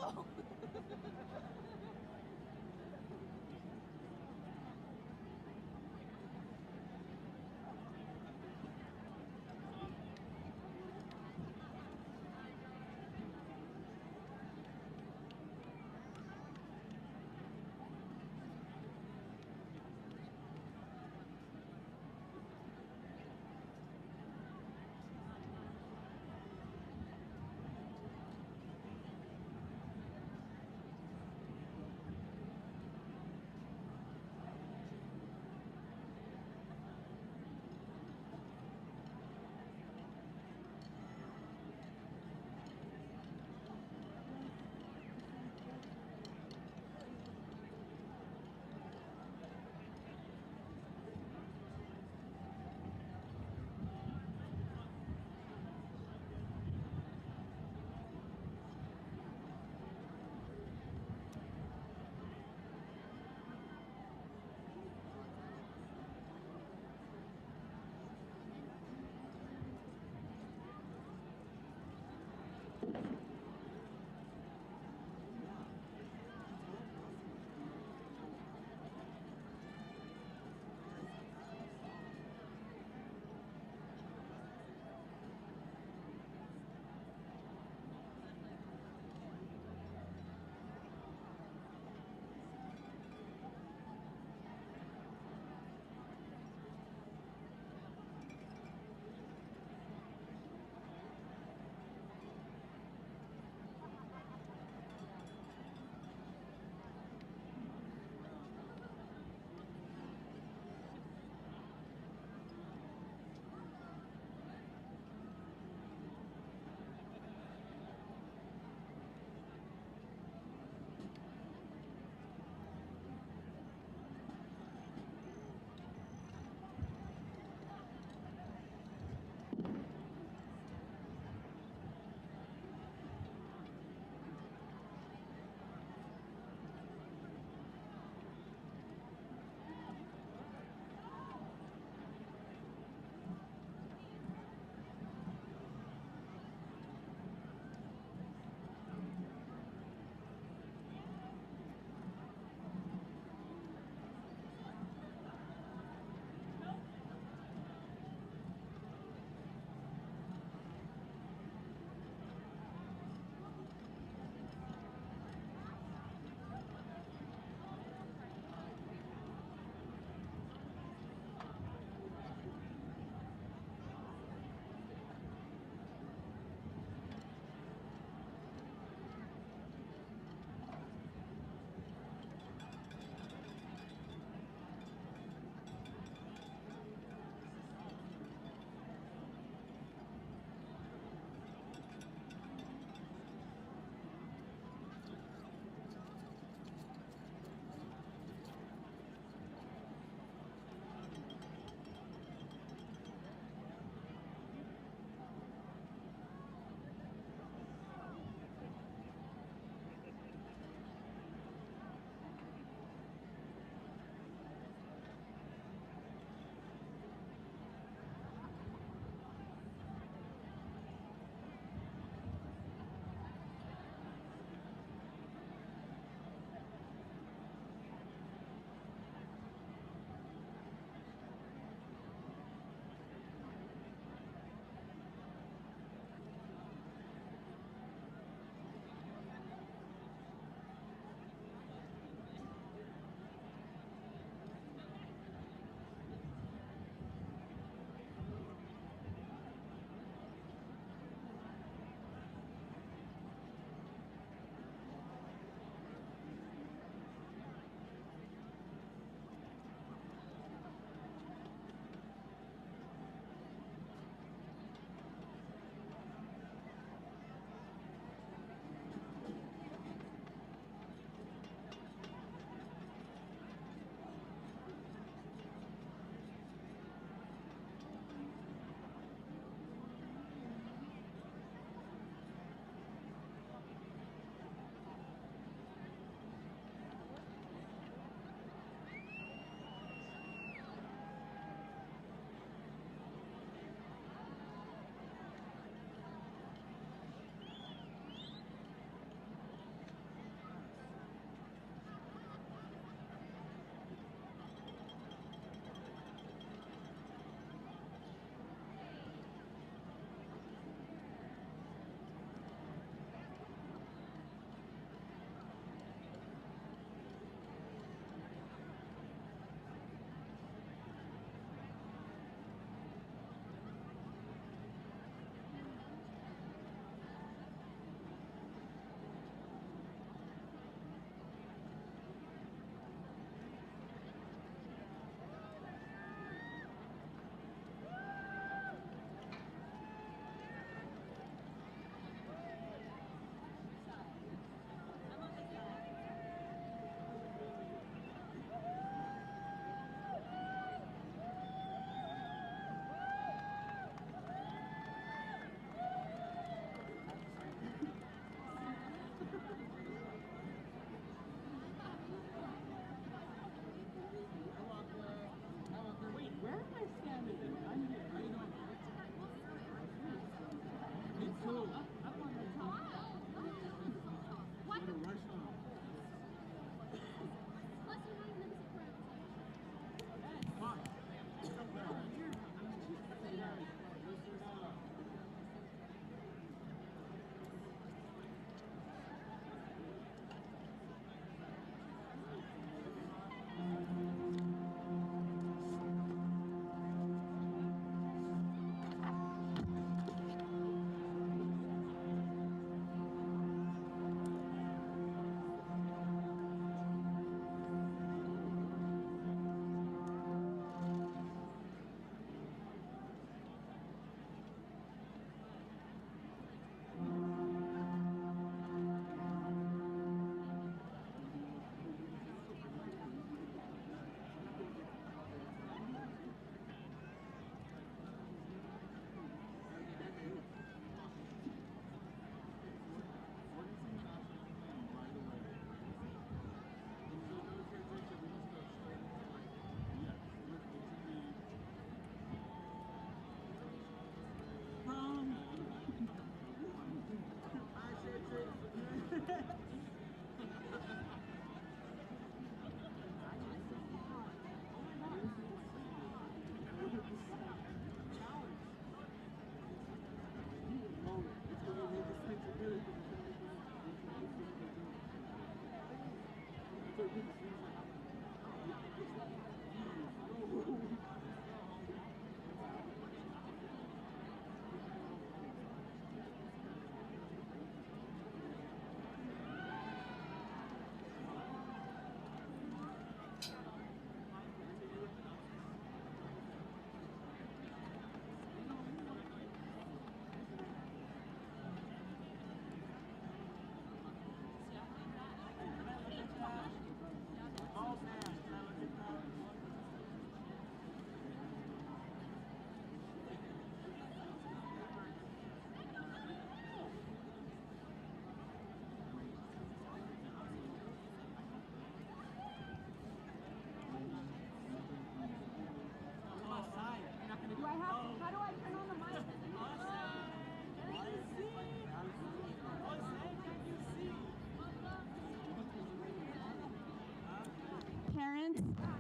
Oh.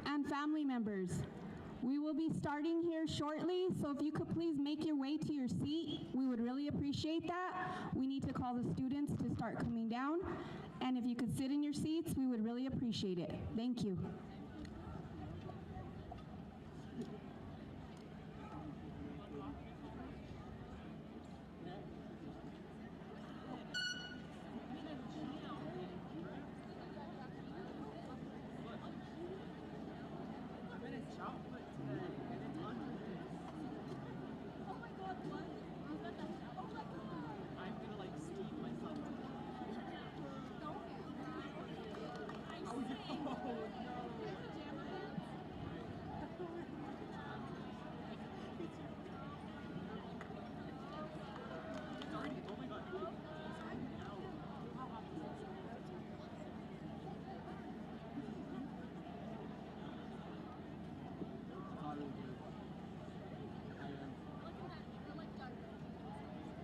and family members, we will be starting here shortly, so if you could please make your way to your seat, we would really appreciate that. We need to call the students to start coming down, and if you could sit in your seats, we would really appreciate it. Thank you. I'm gonna like steam myself. Oh my god.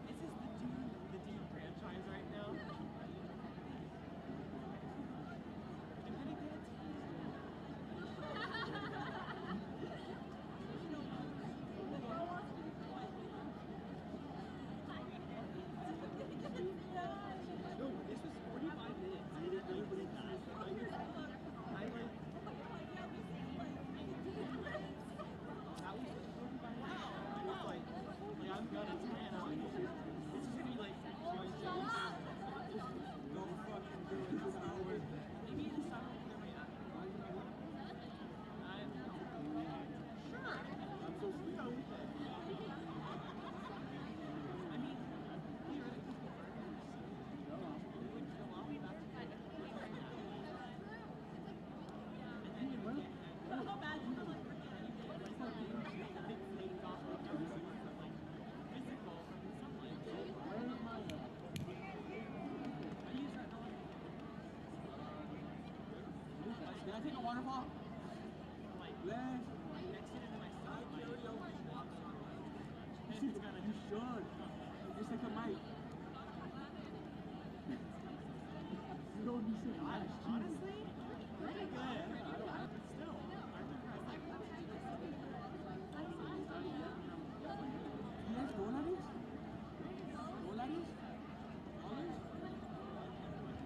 This is the Dune franchise right now. I'm gonna get a No, this was 45 minutes. I didn't know what it was. I like. That was 45 minutes. I was like, yeah, I'm gonna 10 out. This is gonna be like, go fucking do it. It's not worth it. Maybe this time I'll clear my app. Sure. I'm so sweet on weekend. I mean, here, I'll be about to kind of play right now. And then you get how bad you feel like big flames off of everything like physical from sunlight. I use that now. Did I take a waterfall? Like next to it in my stomach. You should. Just like a mic. You don't be so nice. Honestly, pretty good. Still, I'm impressed. ¿10 dólares? ¿Dólares? ¿Dólares?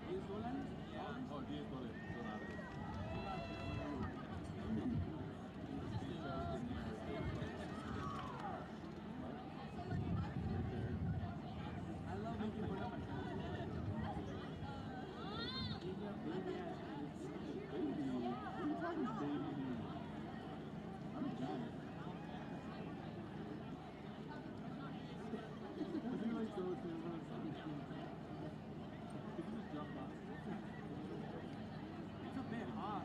¿10 dólares? Oh, $10 dólares. I love making fun of myself. Baby What are you talking about, baby? I'm a giant. I do like those things on Sunday school. You can just jump on it. It's a bit hot.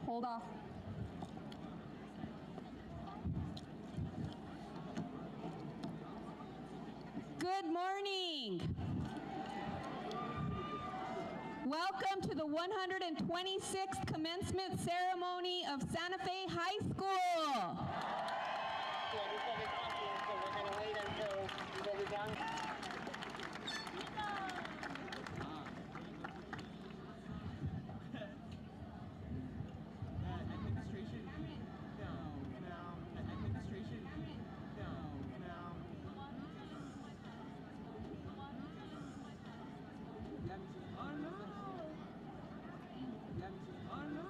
Hold off. Good morning. Welcome to the 126th commencement ceremony of Santa Fe High School. Yeah, we said it's talking, so we're going to wait until you guys are done. Administration? No. Administration? No. Oh no! Oh no!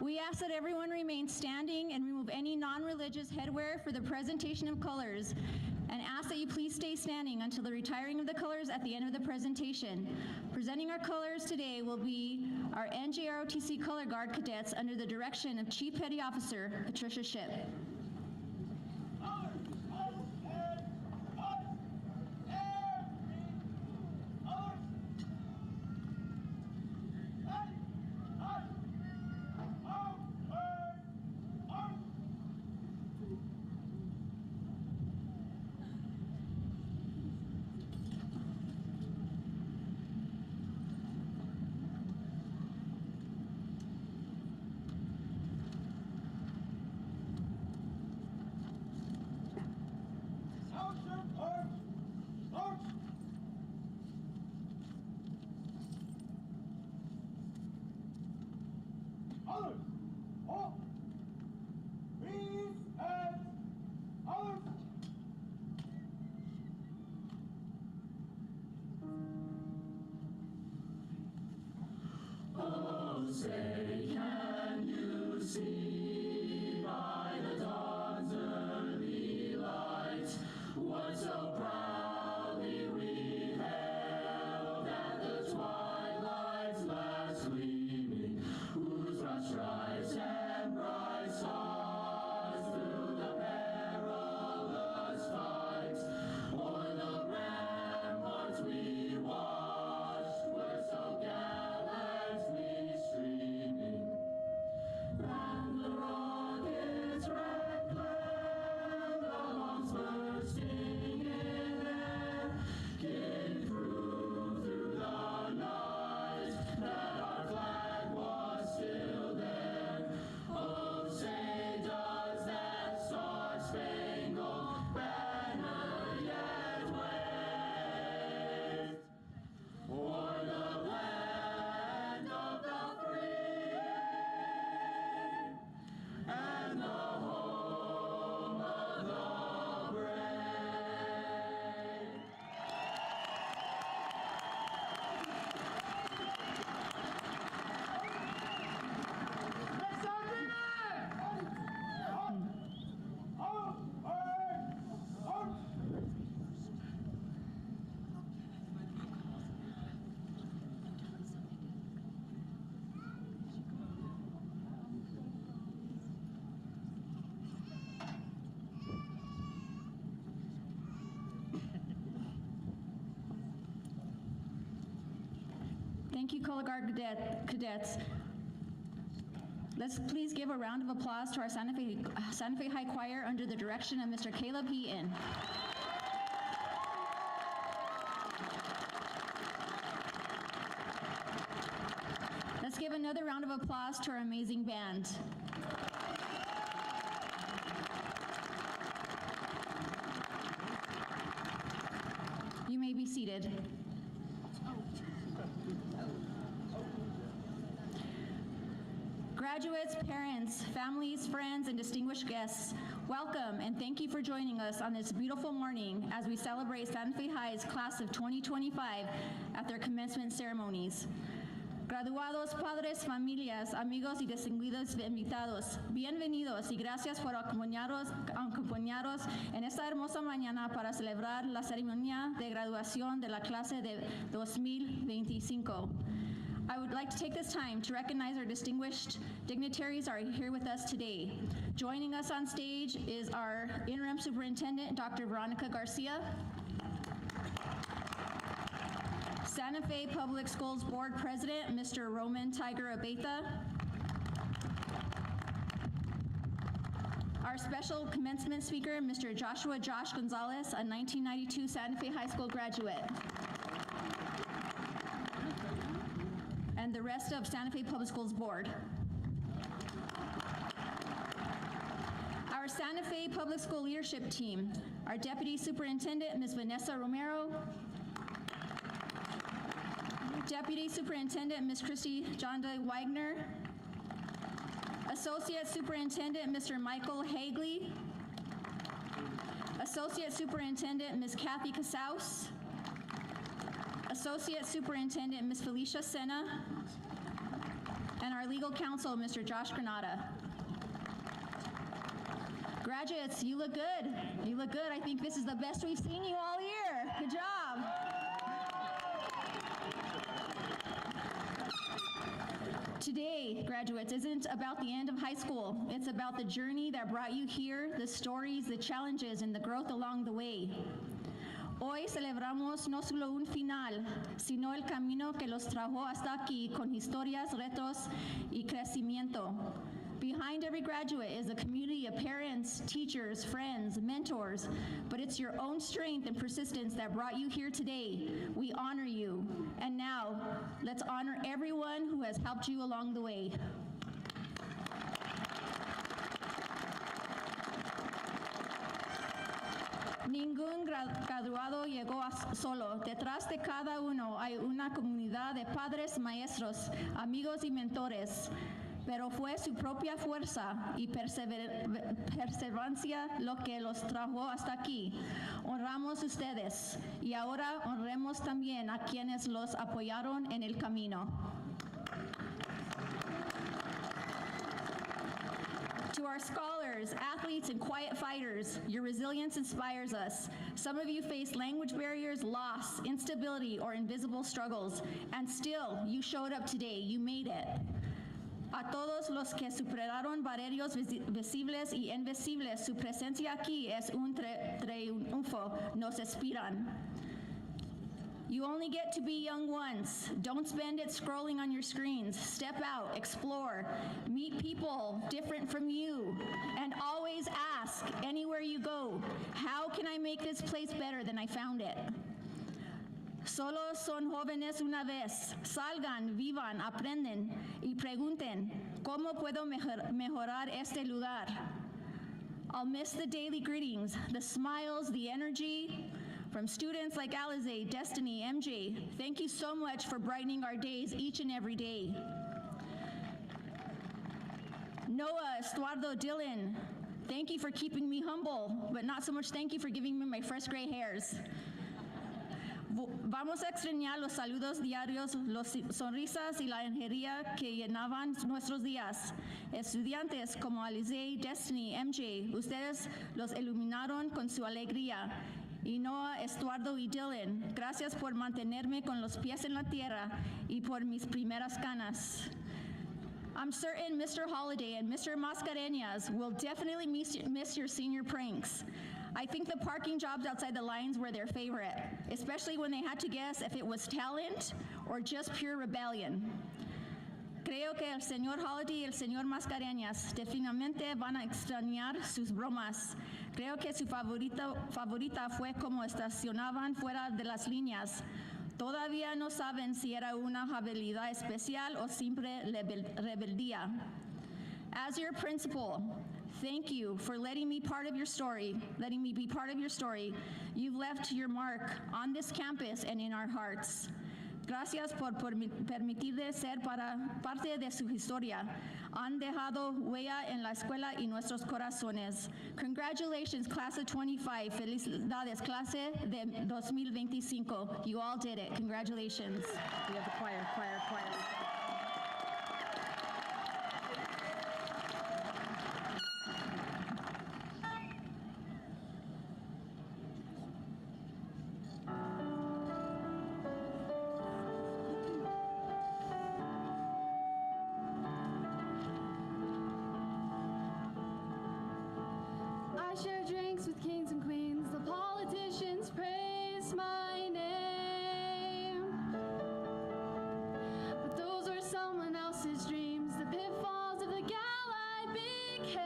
We ask that everyone remain standing and remove any non-religious headwear for the presentation of colors, and ask that you please stay standing until the retiring of the colors at the end of the presentation. Presenting our colors today will be our NJROTC Color Guard cadets under the direction of Chief Petty Officer Patricia Shipp. Thank you, Color Guard cadets. Let's please give a round of applause to our Santa Fe High Choir under the direction of Mr. Caleb Heaton. Let's give another round of applause to our amazing band. You may be seated. Graduates, parents, families, friends, and distinguished guests, welcome and thank you for joining us on this beautiful morning as we celebrate Santa Fe High's class of 2025 at their commencement ceremonies. Graduados, padres, familias, amigos y distinguidos invitados, bienvenidos y gracias por acompañarnos en esta hermosa mañana para celebrar la ceremonia de graduación de la clase de 2025. I would like to take this time to recognize our distinguished dignitaries are here with us today. Joining us on stage is our Interim Superintendent, Dr. Veronica Garcia, Santa Fe Public Schools Board President, Mr. Roman Tiger Abeta, our special commencement speaker, Mr. Joshua Josh Gonzalez, a 1992 Santa Fe High School graduate, and the rest of Santa Fe Public Schools Board. Our Santa Fe Public School Leadership Team, our Deputy Superintendent, Ms. Vanessa Romero, Deputy Superintendent, Ms. Christy Jonda Wagner, Associate Superintendent, Mr. Michael Hagley, Associate Superintendent, Ms. Kathy Casaus, Associate Superintendent, Ms. Felicia Sena, and our legal counsel, Mr. Josh Granata. Graduates, you look good. You look good. I think this is the best we've seen you all year. Good job. Today, graduates, isn't about the end of high school. It's about the journey that brought you here, the stories, the challenges, and the growth along the way. Hoy celebramos no solo un final, sino el camino que los trajo hasta aquí con historias, retos y crecimiento. Behind every graduate is a community of parents, teachers, friends, mentors, but it's your own strength and persistence that brought you here today. We honor you. And now, let's honor everyone who has helped you along the way. Ningún graduado llegó solo. Detrás de cada uno hay una comunidad de padres, maestros, amigos y mentores. Pero fue su propia fuerza y perseverancia lo que los trajo hasta aquí. Honramos ustedes y ahora honremos también a quienes los apoyaron en el camino. To our scholars, athletes, and quiet fighters, your resilience inspires us. Some of you faced language barriers, loss, instability, or invisible struggles, and still, you showed up today. You made it. A todos los que superaron barreras visibles y invisibles, su presencia aquí es un triunfo, nos inspiran. You only get to be young once. Don't spend it scrolling on your screens. Step out, explore, meet people different from you, and always ask, anywhere you go, how can I make this place better than I found it? Solo son jóvenes una vez. Salgan, vivan, aprenden y pregunten, ¿cómo puedo mejorar este lugar? I'll miss the daily greetings, the smiles, the energy from students like Alize, Destiny, MJ. Thank you so much for brightening our days each and every day. Noah, Estuardo, Dylan, thank you for keeping me humble, but not so much thank you for giving me my first gray hairs. Vamos a extrañar los saludos diarios, las sonrisas y la energía que llenaban nuestros días. Estudiantes como Alize, Destiny, MJ, ustedes los iluminaron con su alegría. Y Noah, Estuardo y Dylan, gracias por mantenerme con los pies en la tierra y por mis primeras canas. I'm certain Mr. Holiday and Mr. Mascareñas will definitely miss your senior pranks. I think the parking jobs outside the lines were their favorite, especially when they had to guess if it was talent or just pure rebellion. Creo que el señor Holiday y el señor Mascareñas definitivamente van a extrañar sus bromas. Creo que su favorita fue como estacionaban fuera de las líneas. Todavía no saben si era una habilidad especial o simple rebeldía. As your principal, thank you for letting me be part of your story. You've left your mark on this campus and in our hearts. Gracias por permitirme ser parte de su historia. Han dejado huella en la escuela y nuestros corazones. Congratulations, class of 25. Felicidades, clase de 2025. You all did it. Congratulations. We have the choir. I share drinks with kings and queens. The politicians praise my name. But those were someone else's dreams. The pitfalls of the gal I became.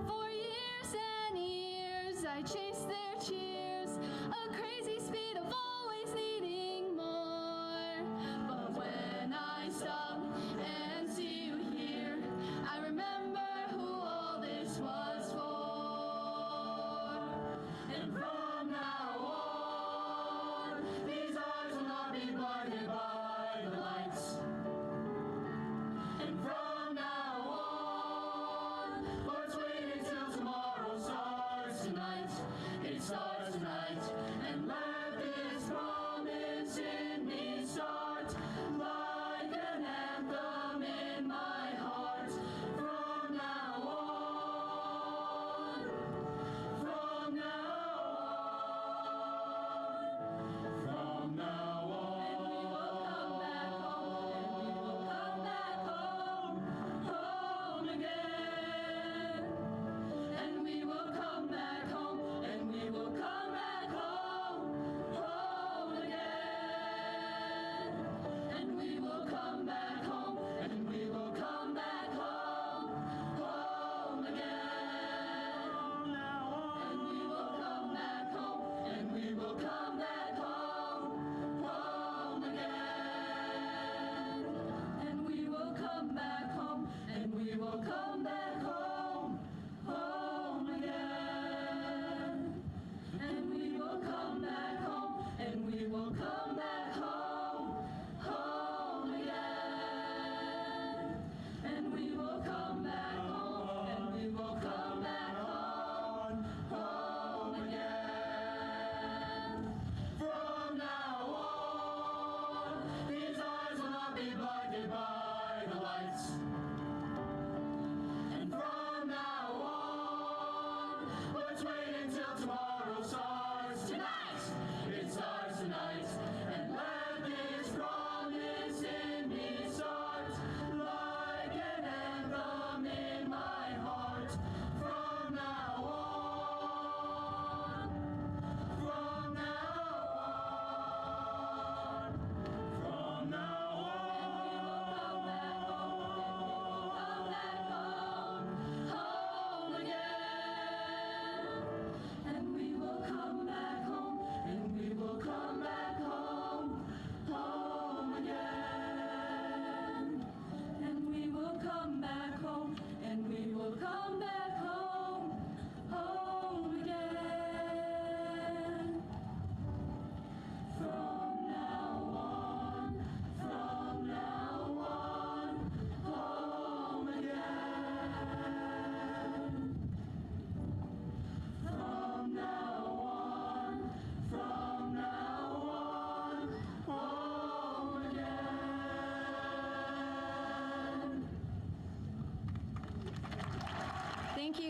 For years and years I chased their cheers. A crazy speed of always needing more. But when I stop and see you here, I remember who all this was.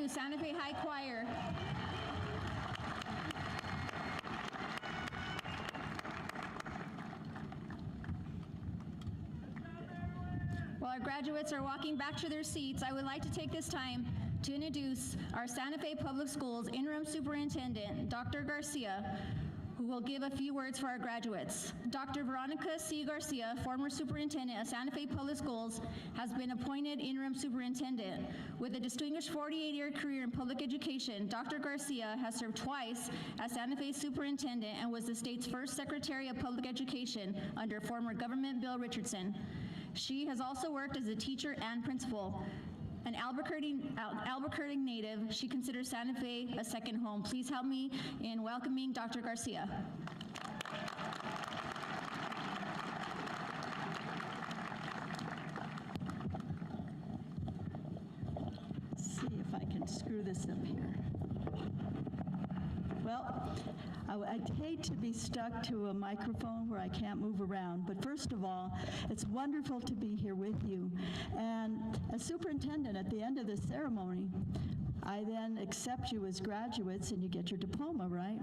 Santa Fe High Choir. While our graduates are walking back to their seats, I would like to take this time to introduce our Santa Fe Public Schools Interim Superintendent, Dr. Garcia, who will give a few words for our graduates. Dr. Veronica C. Garcia, former superintendent of Santa Fe Public Schools, has been appointed interim superintendent. With a distinguished 48-year career in public education, Dr. Garcia has served twice as Santa Fe superintendent and was the state's first secretary of public education under former Government Bill Richardson. She has also worked as a teacher and principal. An Albuquerque native, she considers Santa Fe a second home. Please help me in welcoming Dr. Garcia. Let's see if I can screw this up here. Well, I'd hate to be stuck to a microphone where I can't move around, but first of all, it's wonderful to be here with you. And as superintendent, at the end of the ceremony, I then accept you as graduates and you get your diploma, right?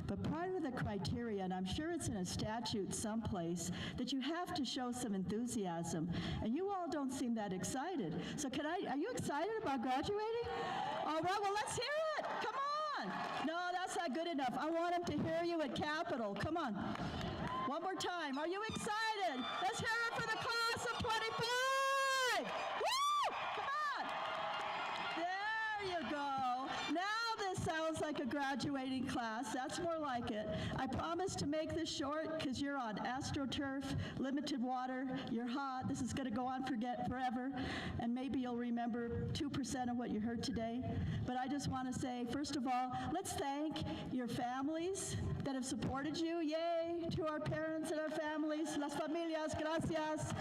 But part of the criteria, and I'm sure it's in a statute someplace, that you have to show some enthusiasm. And you all don't seem that excited. So are you excited about graduating? All right, well, let's hear it. Come on. No, that's not good enough. I want them to hear you at Capitol. Come on. One more time. Are you excited? Let's hear it for the class of 25. Woo! Come on. There you go. Now this sounds like a graduating class. That's more like it. I promise to make this short because you're on AstroTurf, limited water, you're hot. This is going to go on forever, and maybe you'll remember 2% of what you heard today. But I just want to say, first of all, let's thank your families that have supported you. Yay to our parents and our families. Las familias, gracias.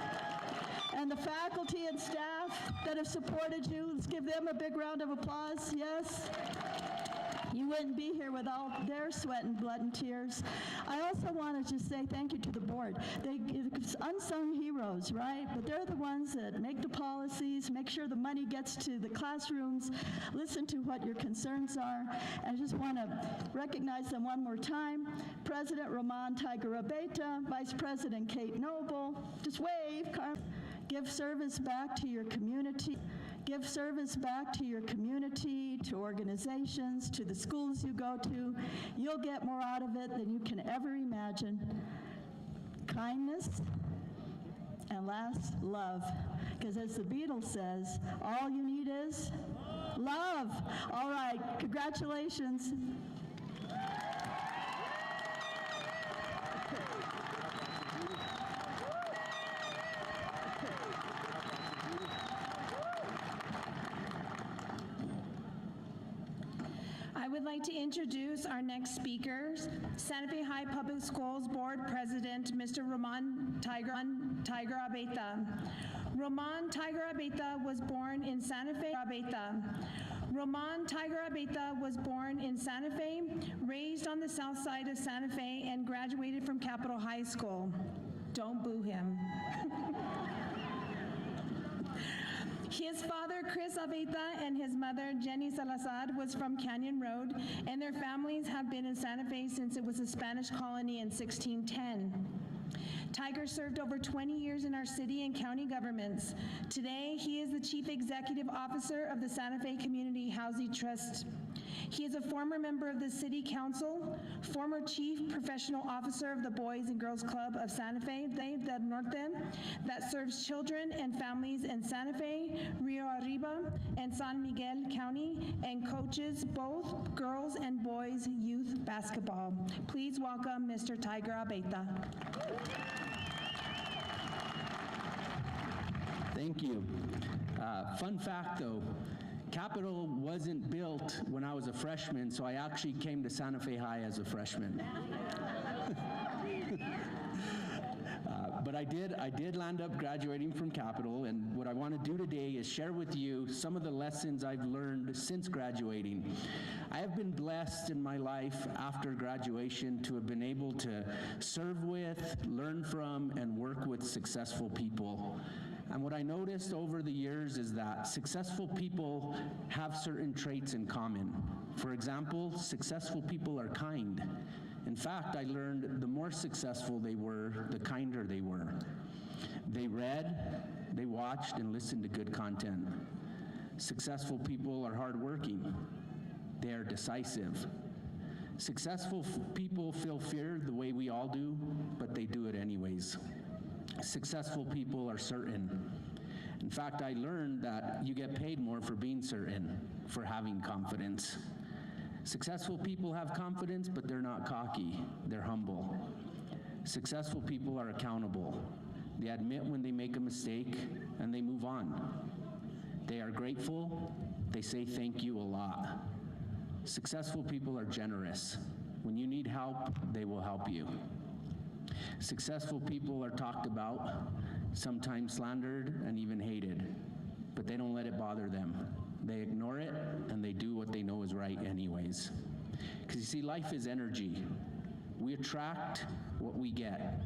And the faculty and staff that have supported you. Let's give them a big round of applause. Yes. You wouldn't be here without their sweat and blood and tears. I also want to just say thank you to the board. It's unsung heroes, right? But they're the ones that make the policies, make sure the money gets to the classrooms, listen to what your concerns are. And I just want to recognize them one more time. President Roman Tiger-Abeta, Vice President Kate Noble, just wave. Give service back to your community. Give service back to your community, to organizations, to the schools you go to. You'll get more out of it than you can ever imagine. Kindness, and last, love. Because as the Beatles says, all you need is love. All right, congratulations. I would like to introduce our next speaker, Santa Fe High Public Schools Board President, Mr. Roman Tiger-Abeta. Roman Tiger-Abeta was born in Santa Fe. Roman Tiger-Abeta was born in Santa Fe, raised on the south side of Santa Fe, and graduated from Capitol High School. Don't boo him. His father, Chris Abeta, and his mother, Jenny Salazar, was from Canyon Road, and their families have been in Santa Fe since it was a Spanish colony in 1610. Tiger served over 20 years in our city and county governments. Today, he is the Chief Executive Officer of the Santa Fe Community Housing Trust. He is a former member of the City Council, former Chief Professional Officer of the Boys and Girls Club of Santa Fe del Norte, that serves children and families in Santa Fe, Rio Arriba, and San Miguel County, and coaches both girls and boys youth basketball. Please welcome Mr. Tiger-Abeta. Thank you. Fun fact though, Capitol wasn't built when I was a freshman, so I actually came to Santa Fe High as a freshman. But I did land up graduating from Capitol, and what I want to do today is share with you some of the lessons I've learned since graduating. I have been blessed in my life after graduation to have been able to serve with, learn from, and work with successful people. And what I noticed over the years is that successful people have certain traits in common. For example, successful people are kind. In fact, I learned the more successful they were, the kinder they were. They read, they watched, and listened to good content. Successful people are hardworking. They are decisive. Successful people feel fear the way we all do, but they do it anyways. Successful people are certain. In fact, I learned that you get paid more for being certain, for having confidence. Successful people have confidence, but they're not cocky. They're humble. Successful people are accountable. They admit when they make a mistake, and they move on. They are grateful. They say thank you a lot. Successful people are generous. When you need help, they will help you. Successful people are talked about, sometimes slandered, and even hated, but they don't let it bother them. They ignore it, and they do what they know is right anyways. Because you see, life is energy. We attract what we get.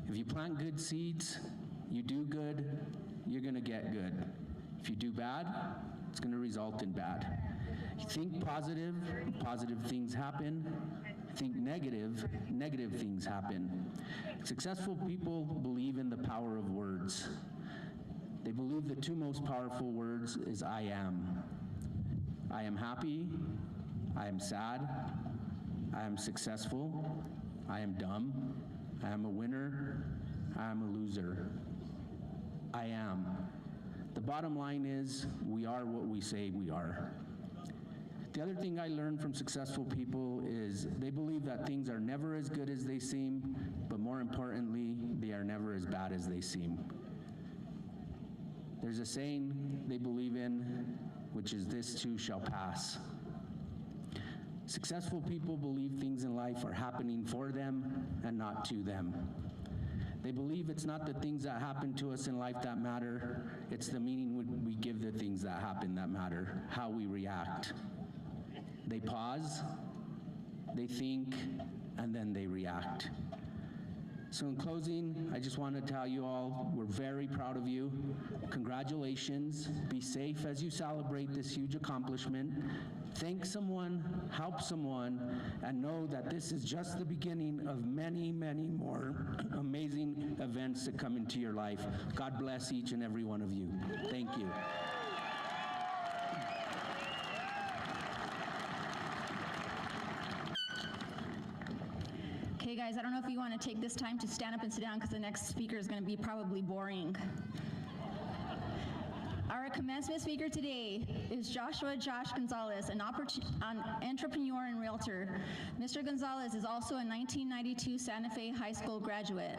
If you plant good seeds, you do good, you're going to get good. If you do bad, it's going to result in bad. You think positive, positive things happen. Think negative, negative things happen. Successful people believe in the power of words. They believe the two most powerful words is I am. I am happy, I am sad, I am successful, I am dumb, I am a winner, I am a loser. I am. The bottom line is, we are what we say we are. The other thing I learned from successful people is they believe that things are never as good as they seem, but more importantly, they are never as bad as they seem. There's a saying they believe in, which is this too shall pass. Successful people believe things in life are happening for them and not to them. They believe it's not the things that happen to us in life that matter, it's the meaning we give the things that happen that matter, how we react. They pause, they think, and then they react. So in closing, I just want to tell you all, we're very proud of you. Congratulations. Be safe as you celebrate this huge accomplishment. Thank someone, help someone, and know that this is just the beginning of many, many more amazing events that come into your life. God bless each and every one of you. Thank you. Okay, guys, I don't know if you want to take this time to stand up and sit down because the next speaker is going to be probably boring. Our commencement speaker today is Josh Gonzalez, an entrepreneur and realtor. Mr. Gonzalez is also a 1992 Santa Fe High School graduate.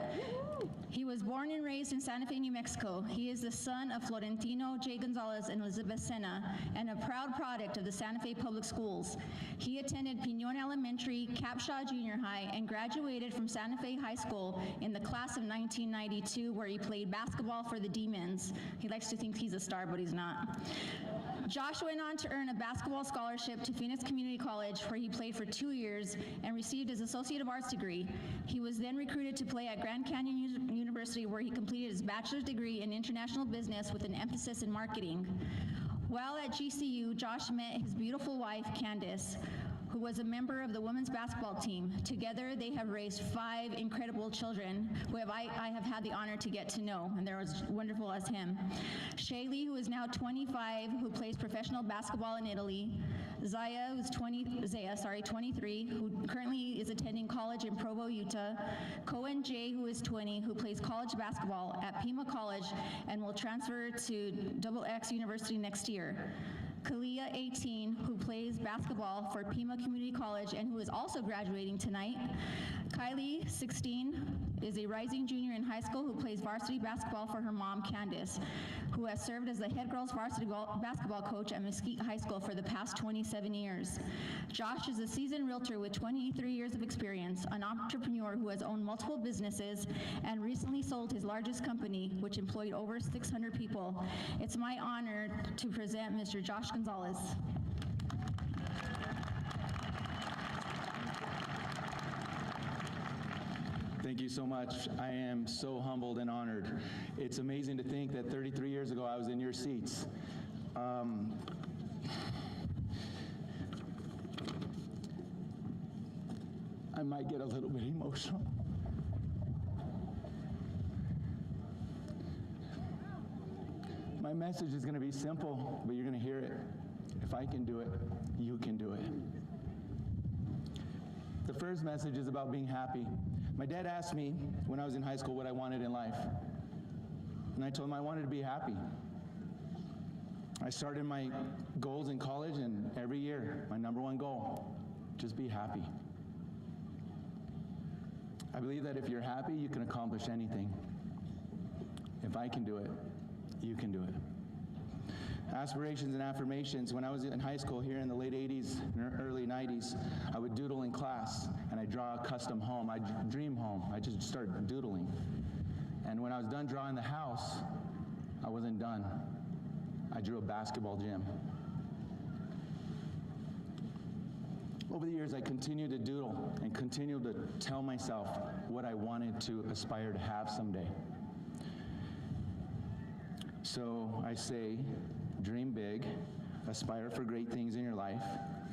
He was born and raised in Santa Fe, New Mexico. He is the son of Florentino J. Gonzalez and Elizabeth Sena, and a proud product of the Santa Fe Public Schools. He attended Pinon Elementary, Capshaw Junior High, and graduated from Santa Fe High School in the class of 1992, where he played basketball for the Demons. He likes to think he's a star, but he's not. Josh went on to earn a basketball scholarship to Phoenix Community College, where he played for 2 years and received his Associate of Arts degree. He was then recruited to play at Grand Canyon University, where he completed his bachelor's degree in international business with an emphasis in marketing. While at GCU, Josh met his beautiful wife, Candace, who was a member of the women's basketball team. Together, they have raised 5 incredible children who I have had the honor to get to know, and they're as wonderful as him. Shaylee, who is now 25, who plays professional basketball in Italy. Zaya, who's 23, who currently is attending college in Provo, Utah. Cohen Jay, who is 20, who plays college basketball at Pima College and will transfer to XX University next year. Kalia, 18, who plays basketball for Pima Community College and who is also graduating tonight. Kylie, 16, is a rising junior in high school who plays varsity basketball for her mom, Candace, who has served as the head girls varsity basketball coach at Mesquite High School for the past 27 years. Josh is a seasoned realtor with 23 years of experience, an entrepreneur who has owned multiple businesses and recently sold his largest company, which employed over 600 people. It's my honor to present Mr. Josh Gonzalez. Thank you so much. I am so humbled and honored. It's amazing to think that 33 years ago I was in your seats. I might get a little bit emotional. My message is going to be simple, but you're going to hear it. If I can do it, you can do it. The first message is about being happy. My dad asked me when I was in high school what I wanted in life. And I told him I wanted to be happy. I started my goals in college, and every year, my number one goal, just be happy. I believe that if you're happy, you can accomplish anything. If I can do it, you can do it. Aspirations and affirmations. When I was in high school here in the late 80s and early 90s, I would doodle in class, and I'd draw a custom home. I'd dream home. I just started doodling. And when I was done drawing the house, I wasn't done. I drew a basketball gym. Over the years, I continued to doodle and continued to tell myself what I wanted to aspire to have someday. So I say, dream big, aspire for great things in your life,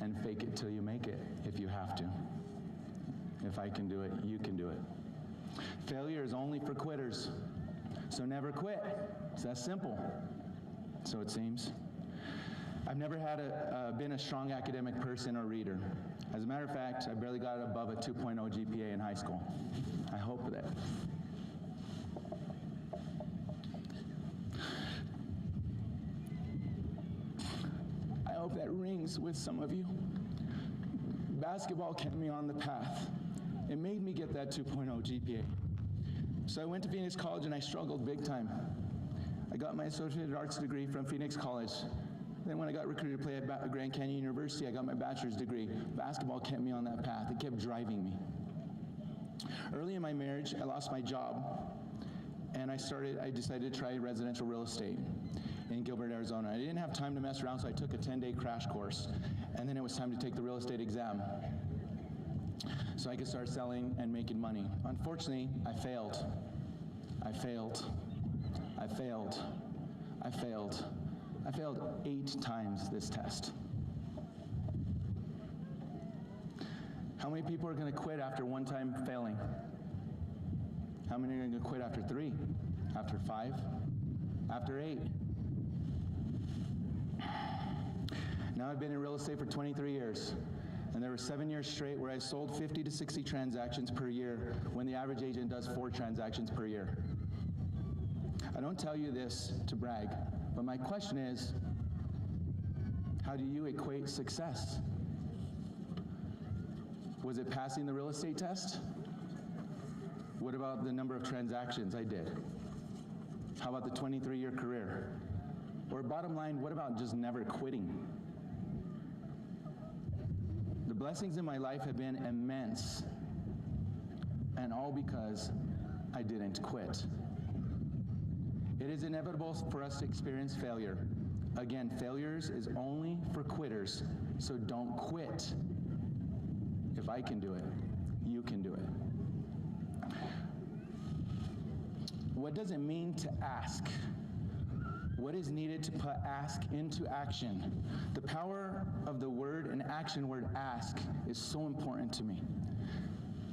and fake it till you make it if you have to. If I can do it, you can do it. Failure is only for quitters, so never quit. It's that simple. So it seems. I've never been a strong academic person or reader. As a matter of fact, I barely got above a 2.0 GPA in high school. I hope that. I hope that rings with some of you. Basketball kept me on the path. It made me get that 2.0 GPA. So I went to Phoenix College and I struggled big time. I got my associated arts degree from Phoenix College. Then when I got recruited to play at Grand Canyon University, I got my bachelor's degree. Basketball kept me on that path. It kept driving me. Early in my marriage, I lost my job, and I decided to try residential real estate in Gilbert, Arizona. I didn't have time to mess around, so I took a 10-day crash course, and then it was time to take the real estate exam so I could start selling and making money. Unfortunately, I failed. I failed. I failed. I failed. I failed 8 times this test. How many people are going to quit after one time failing? How many are going to quit after 3? After 5? After 8? Now I've been in real estate for 23 years, and there were 7 years straight where I sold 50 to 60 transactions per year when the average agent does 4 transactions per year. I don't tell you this to brag, but my question is, how do you equate success? Was it passing the real estate test? What about the number of transactions I did? How about the 23-year career? Or bottom line, what about just never quitting? The blessings in my life have been immense, and all because I didn't quit. It is inevitable for us to experience failure. Again, failures is only for quitters, so don't quit. If I can do it, you can do it. What does it mean to ask? What is needed to put ask into action? The power of the word and action word ask is so important to me.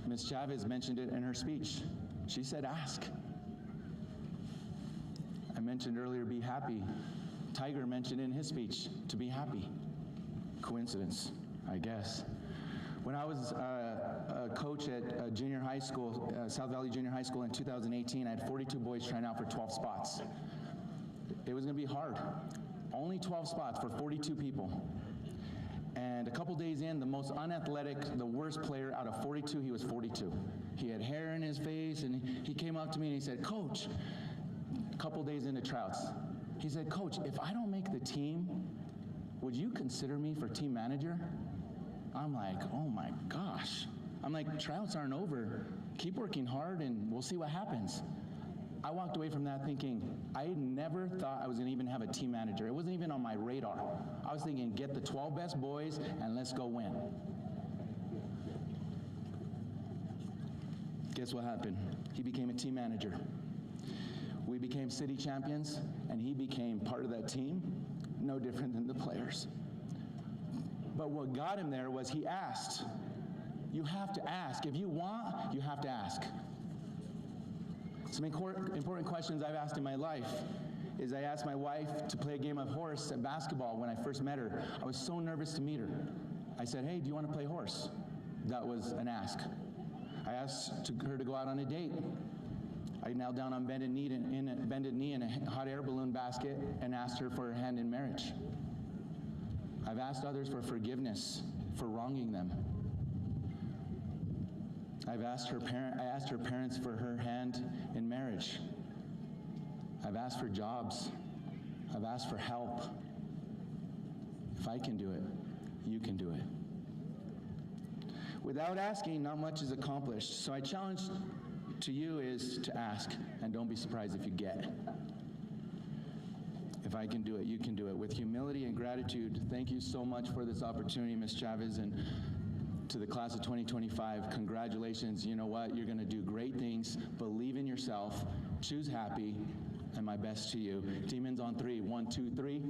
Ms. Chavez mentioned it in her speech. She said ask. I mentioned earlier be happy. Tiger mentioned in his speech to be happy. Coincidence, I guess. When I was a coach at junior high school, South Valley Junior High School in 2018, I had 42 boys trying out for 12 spots. It was going to be hard. Only 12 spots for 42 people. And a couple days in, the most unathletic, the worst player out of 42, he was 42. He had hair in his face, and he came up to me and he said, "Coach," a couple days into tryouts, he said, "Coach, if I don't make the team, would you consider me for team manager?" I'm like, oh my gosh. I'm like, tryouts aren't over. Keep working hard and we'll see what happens. I walked away from that thinking, I never thought I was going to even have a team manager. It wasn't even on my radar. I was thinking, get the 12 best boys and let's go win. Guess what happened? He became a team manager. We became city champions, and he became part of that team, no different than the players. But what got him there was he asked. You have to ask. If you want, you have to ask. Some important questions I've asked in my life is I asked my wife to play a game of horse at basketball when I first met her. I was so nervous to meet her. I said, hey, do you want to play horse? That was an ask. I asked her to go out on a date. I knelt down on bended knee in a hot air balloon basket and asked her for her hand in marriage. I've asked others for forgiveness for wronging them. I asked her parents for her hand in marriage. I've asked for jobs. I've asked for help. If I can do it, you can do it. Without asking, not much is accomplished. So I challenge to you is to ask, and don't be surprised if you get. If I can do it, you can do it. With humility and gratitude, thank you so much for this opportunity, Ms. Chavez, and to the class of 2025, congratulations. You know what? You're going to do great things. Believe in yourself. Choose happy. And my best to you. Demons on 3. 1, 2, 3.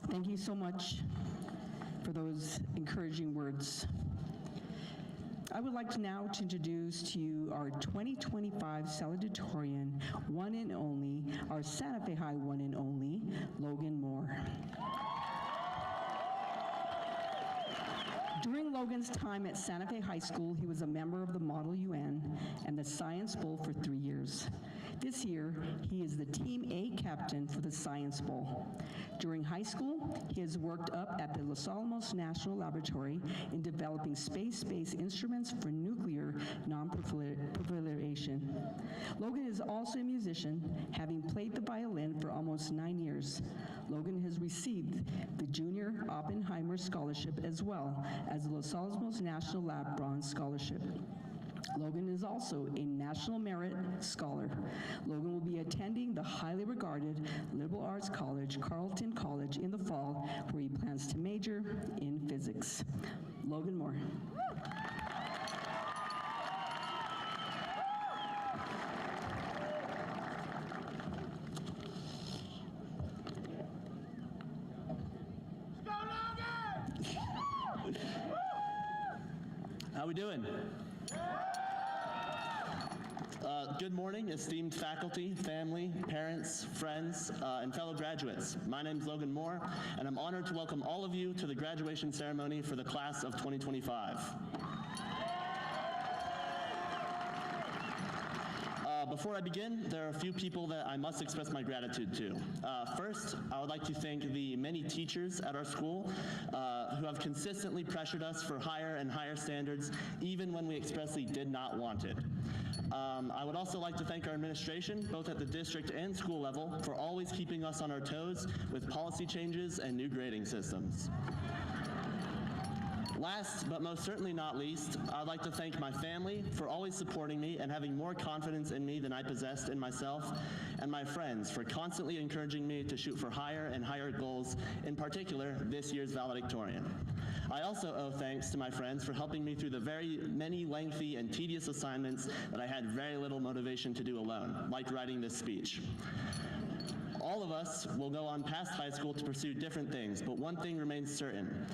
Thank you so much for those encouraging words. I would like to now to introduce to you our 2025 Salutatorian one and only, our Santa Fe High one and only, Logan Moore. During Logan's time at Santa Fe High School, he was a member of the Model UN and the Science Bowl for 3 years. This year, he is the Team A captain for the Science Bowl. During high school, he has worked up at the Los Alamos National Laboratory in developing space-based instruments for nuclear non-proliferation. Logan is also a musician, having played the violin for almost 9 years. Logan has received the Junior Oppenheimer Scholarship as well as the Los Alamos National Lab Bronze Scholarship. Logan is also a National Merit Scholar. Logan will be attending the highly regarded liberal arts college, Carleton College, in the fall, where he plans to major in physics. Logan Moore. How we doing? Good morning, esteemed faculty, family, parents, friends, and fellow graduates. My name is Logan Moore, and I'm honored to welcome all of you to the graduation ceremony for the class of 2025. Before I begin, there are a few people that I must express my gratitude to. First, I would like to thank the many teachers at our school who have consistently pressured us for higher and higher standards, even when we expressly did not want it. I would also like to thank our administration, both at the district and school level, for always keeping us on our toes with policy changes and new grading systems. Last, but most certainly not least, I'd like to thank my family for always supporting me and having more confidence in me than I possessed in myself, and my friends for constantly encouraging me to shoot for higher and higher goals, in particular, this year's valedictorian. I also owe thanks to my friends for helping me through the very many lengthy and tedious assignments that I had very little motivation to do alone, like writing this speech. All of us will go on past high school to pursue different things, but one thing remains certain: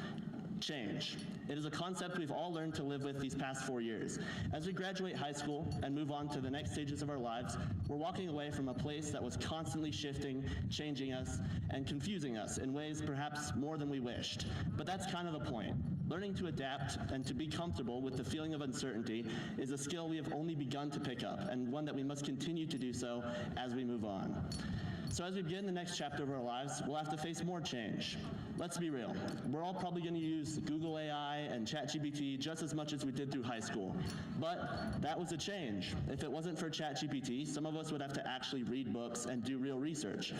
change. It is a concept we've all learned to live with these past 4 years. As we graduate high school and move on to the next stages of our lives, we're walking away from a place that was constantly shifting, changing us, and confusing us in ways perhaps more than we wished. But that's kind of the point. Learning to adapt and to be comfortable with the feeling of uncertainty is a skill we have only begun to pick up, and one that we must continue to do so as we move on. So as we begin the next chapter of our lives, we'll have to face more change. Let's be real. We're all probably going to use Google AI and ChatGPT just as much as we did through high school. But that was a change. If it wasn't for ChatGPT, some of us would have to actually read books and do real research.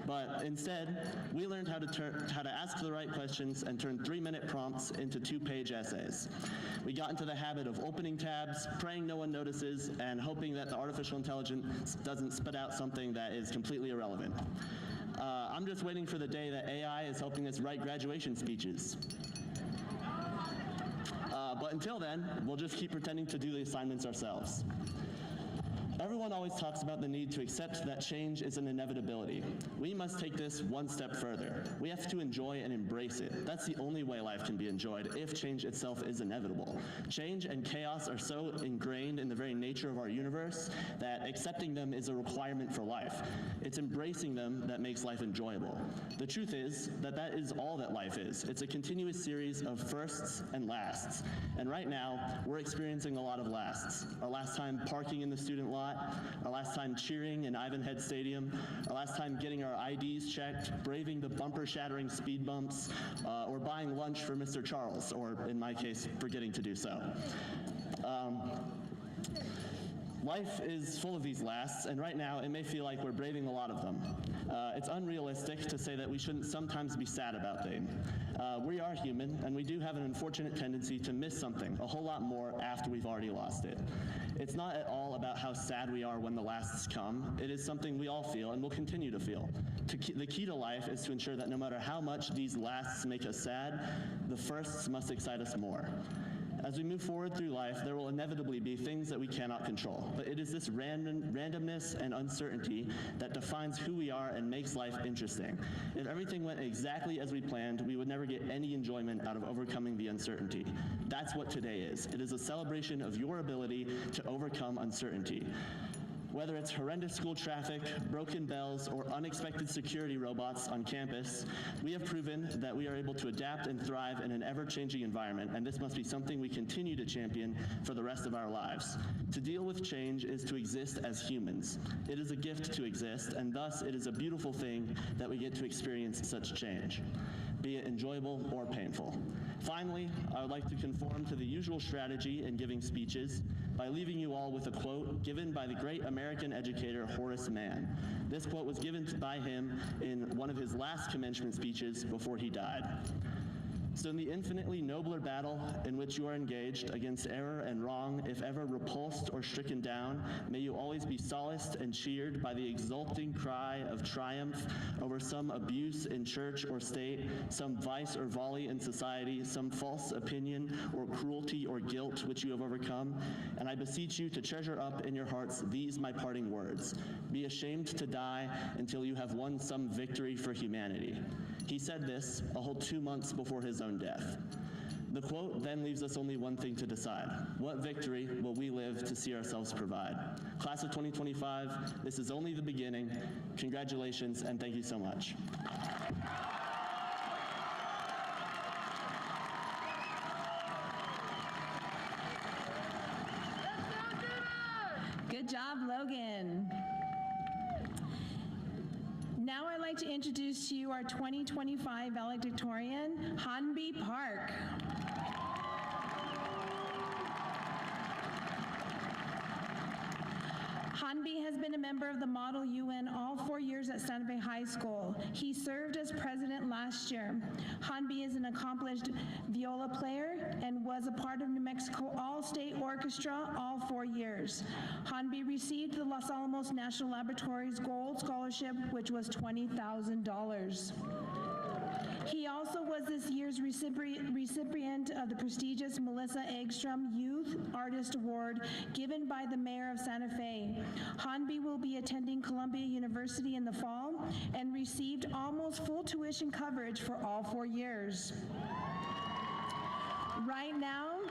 But instead, we learned how to ask the right questions and turn 3-minute prompts into 2-page essays. We got into the habit of opening tabs, praying no one notices, and hoping that the artificial intelligence doesn't spit out something that is completely irrelevant. I'm just waiting for the day that AI is helping us write graduation speeches. But until then, we'll just keep pretending to do the assignments ourselves. Everyone always talks about the need to accept that change is an inevitability. We must take this one step further. We have to enjoy and embrace it. That's the only way life can be enjoyed if change itself is inevitable. Change and chaos are so ingrained in the very nature of our universe that accepting them is a requirement for life. It's embracing them that makes life enjoyable. The truth is that that is all that life is. It's a continuous series of firsts and lasts. And right now, we're experiencing a lot of lasts. Our last time parking in the student lot, our last time cheering in Ivanhead Stadium, our last time getting our IDs checked, braving the bumper-shattering speed bumps, or buying lunch for Mr. Charles, or in my case, forgetting to do so. Life is full of these lasts, and right now it may feel like we're braving a lot of them. It's unrealistic to say that we shouldn't sometimes be sad about things. We are human, and we do have an unfortunate tendency to miss something a whole lot more after we've already lost it. It's not at all about how sad we are when the lasts come. It is something we all feel and will continue to feel. The key to life is to ensure that no matter how much these lasts make us sad, the firsts must excite us more. As we move forward through life, there will inevitably be things that we cannot control, but it is this randomness and uncertainty that defines who we are and makes life interesting. If everything went exactly as we planned, we would never get any enjoyment out of overcoming the uncertainty. That's what today is. It is a celebration of your ability to overcome uncertainty. Whether it's horrendous school traffic, broken bells, or unexpected security robots on campus, we have proven that we are able to adapt and thrive in an ever-changing environment, and this must be something we continue to champion for the rest of our lives. To deal with change is to exist as humans. It is a gift to exist, and thus it is a beautiful thing that we get to experience such change, be it enjoyable or painful. Finally, I would like to conform to the usual strategy in giving speeches by leaving you all with a quote given by the great American educator Horace Mann. This quote was given by him in one of his last commencement speeches before he died. So in the infinitely nobler battle in which you are engaged against error and wrong, if ever repulsed or stricken down, may you always be solaced and cheered by the exulting cry of triumph over some abuse in church or state, some vice or volley in society, some false opinion or cruelty or guilt which you have overcome. And I beseech you to treasure up in your hearts these my parting words. Be ashamed to die until you have won some victory for humanity. He said this a whole 2 months before his own death. The quote then leaves us only one thing to decide. What victory will we live to see ourselves provide? Class of 2025, this is only the beginning. Congratulations, and thank you so much. Good job, Logan. Now I'd like to introduce to you our 2025 valedictorian, Hanbi Park. Hanbi has been a member of the Model UN all 4 years at Santa Fe High School. He served as president last year. Hanbi is an accomplished viola player and was a part of New Mexico All-State Orchestra all 4 years. Hanbi received the Los Alamos National Laboratory's Gold Scholarship, which was $20,000. He also was this year's recipient of the prestigious Melissa Eggstrom Youth Artist Award given by the Mayor of Santa Fe. Hanbi will be attending Columbia University in the fall and received almost full tuition coverage for all 4 years. Right now,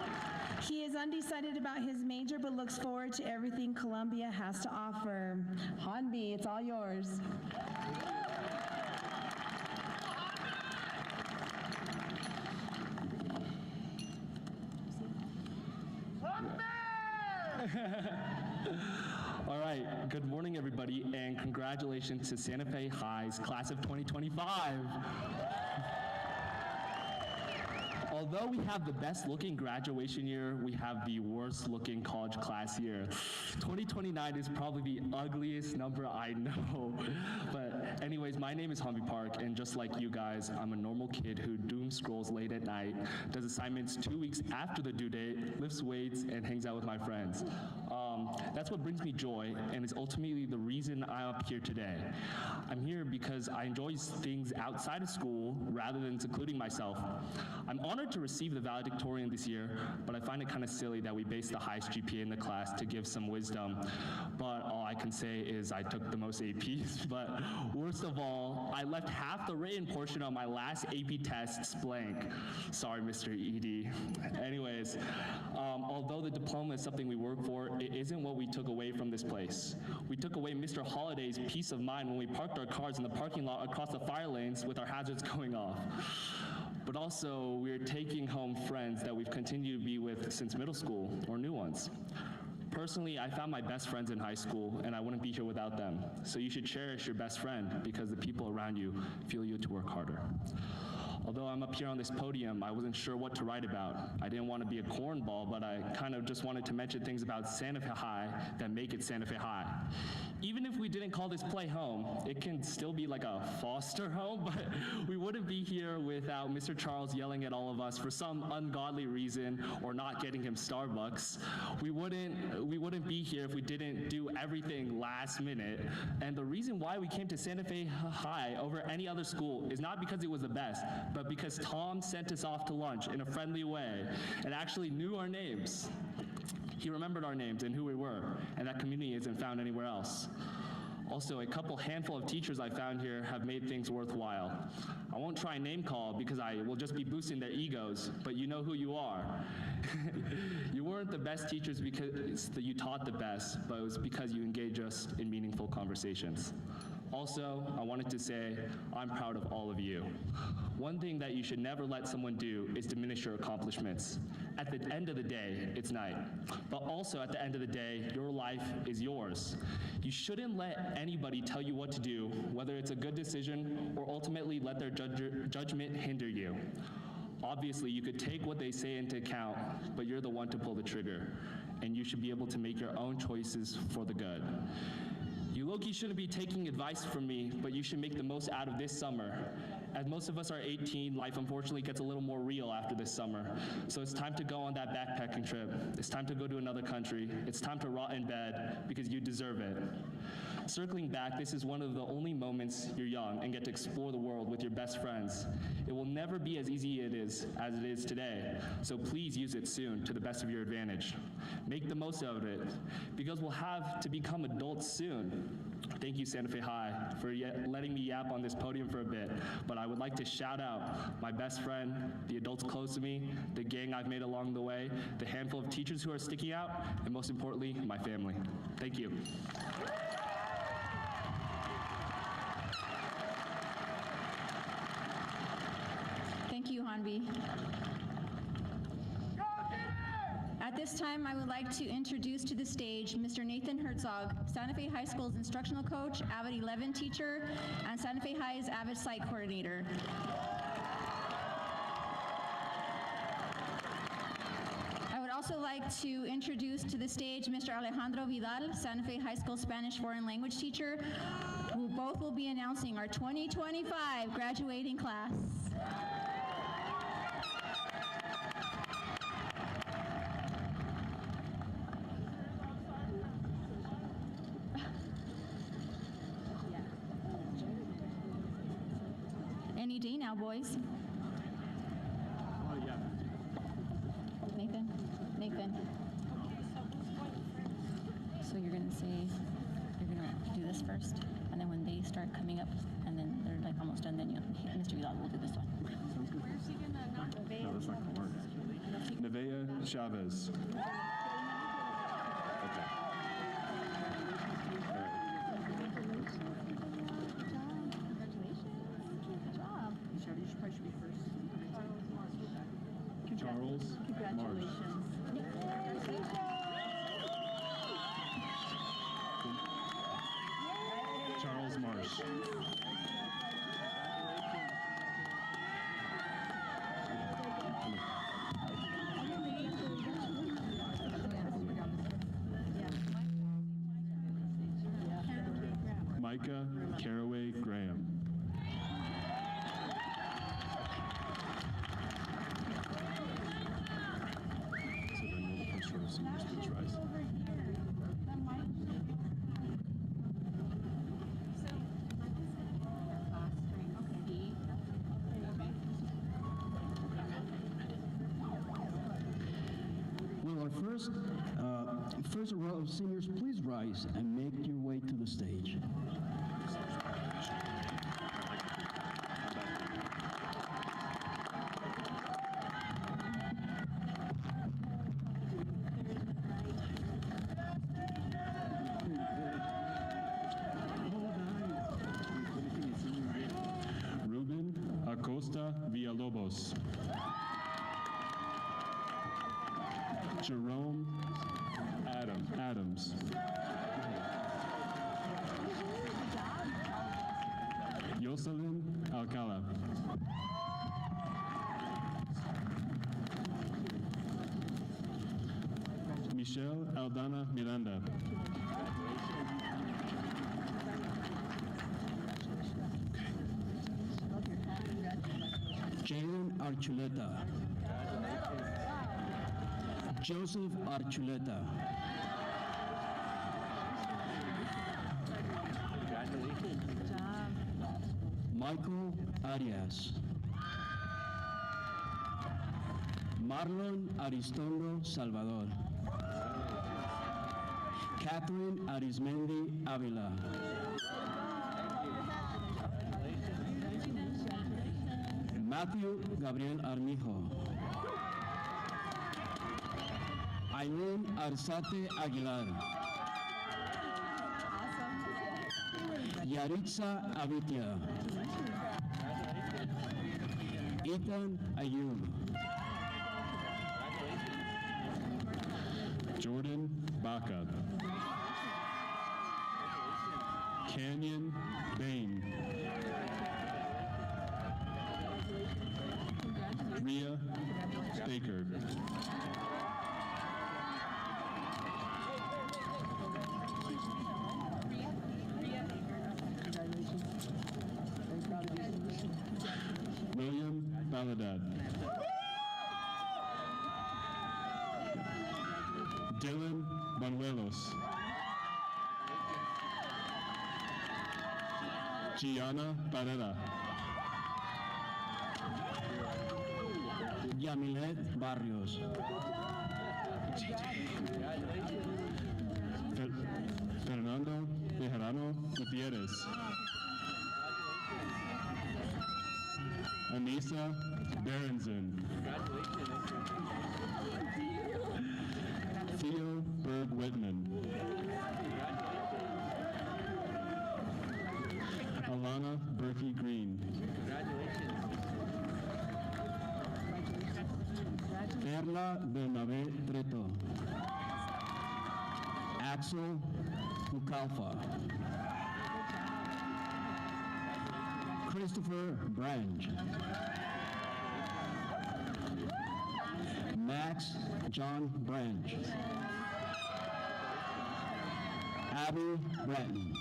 he is undecided about his major but looks forward to everything Columbia has to offer. Hanbi, it's all yours. All right, good morning, everybody, and congratulations to Santa Fe High's class of 2025. Although we have the best looking graduation year, we have the worst looking college class year. 2029 is probably the ugliest number I know. But anyways, my name is Humvee Park, and just like you guys, I'm a normal kid who doom scrolls late at night, does assignments 2 weeks after the due date, lifts weights, and hangs out with my friends. That's what brings me joy, and is ultimately the reason I'm up here today. I'm here because I enjoy things outside of school rather than secluding myself. I'm honored to receive the valedictorian this year, but I find it kind of silly that we base the highest GPA in the class to give some wisdom. But all I can say is I took the most APs, but worst of all, I left half the written portion of my last AP tests blank. Sorry, Mr. ED. Anyways, although the diploma is something we work for, it isn't what we took away from this place. We took away Mr. Holliday's peace of mind when we parked our cars in the parking lot across the fire lanes with our hazards going off. But also, we're taking home friends that we've continued to be with since middle school, or new ones. Personally, I found my best friends in high school, and I wouldn't be here without them. So you should cherish your best friend, because the people around you fuel you to work harder. Although I'm up here on this podium, I wasn't sure what to write about. I didn't want to be a cornball, but I kind of just wanted to mention things about Santa Fe High that make it Santa Fe High. Even if we didn't call this play home, it can still be like a foster home, but we wouldn't be here without Mr. Charles yelling at all of us for some ungodly reason or not getting him Starbucks. We wouldn't be here if we didn't do everything last minute. And the reason why we came to Santa Fe High over any other school is not because it was the best, but because Tom sent us off to lunch in a friendly way and actually knew our names. He remembered our names and who we were, and that community isn't found anywhere else. Also, a handful of teachers I found here have made things worthwhile. I won't try name call because I will just be boosting their egos, but you know who you are. You weren't the best teachers because you taught the best, but it was because you engaged us in meaningful conversations. Also, I wanted to say, I'm proud of all of you. One thing that you should never let someone do is diminish your accomplishments. At the end of the day, it's night. But also at the end of the day, your life is yours. You shouldn't let anybody tell you what to do, whether it's a good decision or ultimately let their judgment hinder you. Obviously, you could take what they say into account, but you're the one to pull the trigger, and you should be able to make your own choices for the good. You low-key shouldn't be taking advice from me, but you should make the most out of this summer. As most of us are 18, life unfortunately gets a little more real after this summer. So it's time to go on that backpacking trip. It's time to go to another country. It's time to rot in bed because you deserve it. Circling back, this is one of the only moments you're young and get to explore the world with your best friends. It will never be as easy as it is today, so please use it soon to the best of your advantage. Make the most of it, because we'll have to become adults soon. Thank you, Santa Fe High, for letting me yap on this podium for a bit, but I would like to shout out my best friend, the adults close to me, the gang I've made along the way, the handful of teachers who are sticking out, and most importantly, my family. Thank you. Thank you, Hanvi. At this time, I would like to introduce to the stage Mr. Nathan Herzog, Santa Fe High School's instructional coach, Avid 11 teacher, and Santa Fe High's Avid site coordinator. I would also like to introduce to the stage Mr. Alejandro Vidal, Santa Fe High School Spanish foreign language teacher, who both will be announcing our 2025 graduating class. Any day now, boys. Oh, yeah. Nathan? So you're gonna say, you're gonna do this first, and then when they start coming up, and then they're like almost done, then Mr. Vidal will do this one. Sounds good. Where's he gonna knock Nevaeh? No, that's not gonna work. Nevaeh Chavez. Okay. Charles Marsh. Micah Caraway Graham. So then will the first row of seniors please rise? Will our first row of seniors please rise and make your way to the stage? Ruben Acosta Villalobos. Jerome Adams. Jocelyn Alcala. Michelle Aldana Miranda. Jalen Archuleta. Joseph Archuleta. Michael Arias. Marlon Aristondo Salvador. Catherine Arismendi Avila. Matthew Gabriel Armijo. Aileen Arzate Aguilar. Yaritza Avitia. Ethan Ayub. Jordan Baca. Canyon Bain. Ria Baker. William Baladad. Dylan Banuelos. Gianna Barrera. Yamilet Barrios. Fernando Bejarano Gutierrez. Anissa Berenson. Theo Berg Whitman. Alana Berkey Green. Perla Bernabé Treto. Axel Bukalfa. Christopher Branch. Max John Branch. Abby Bratton.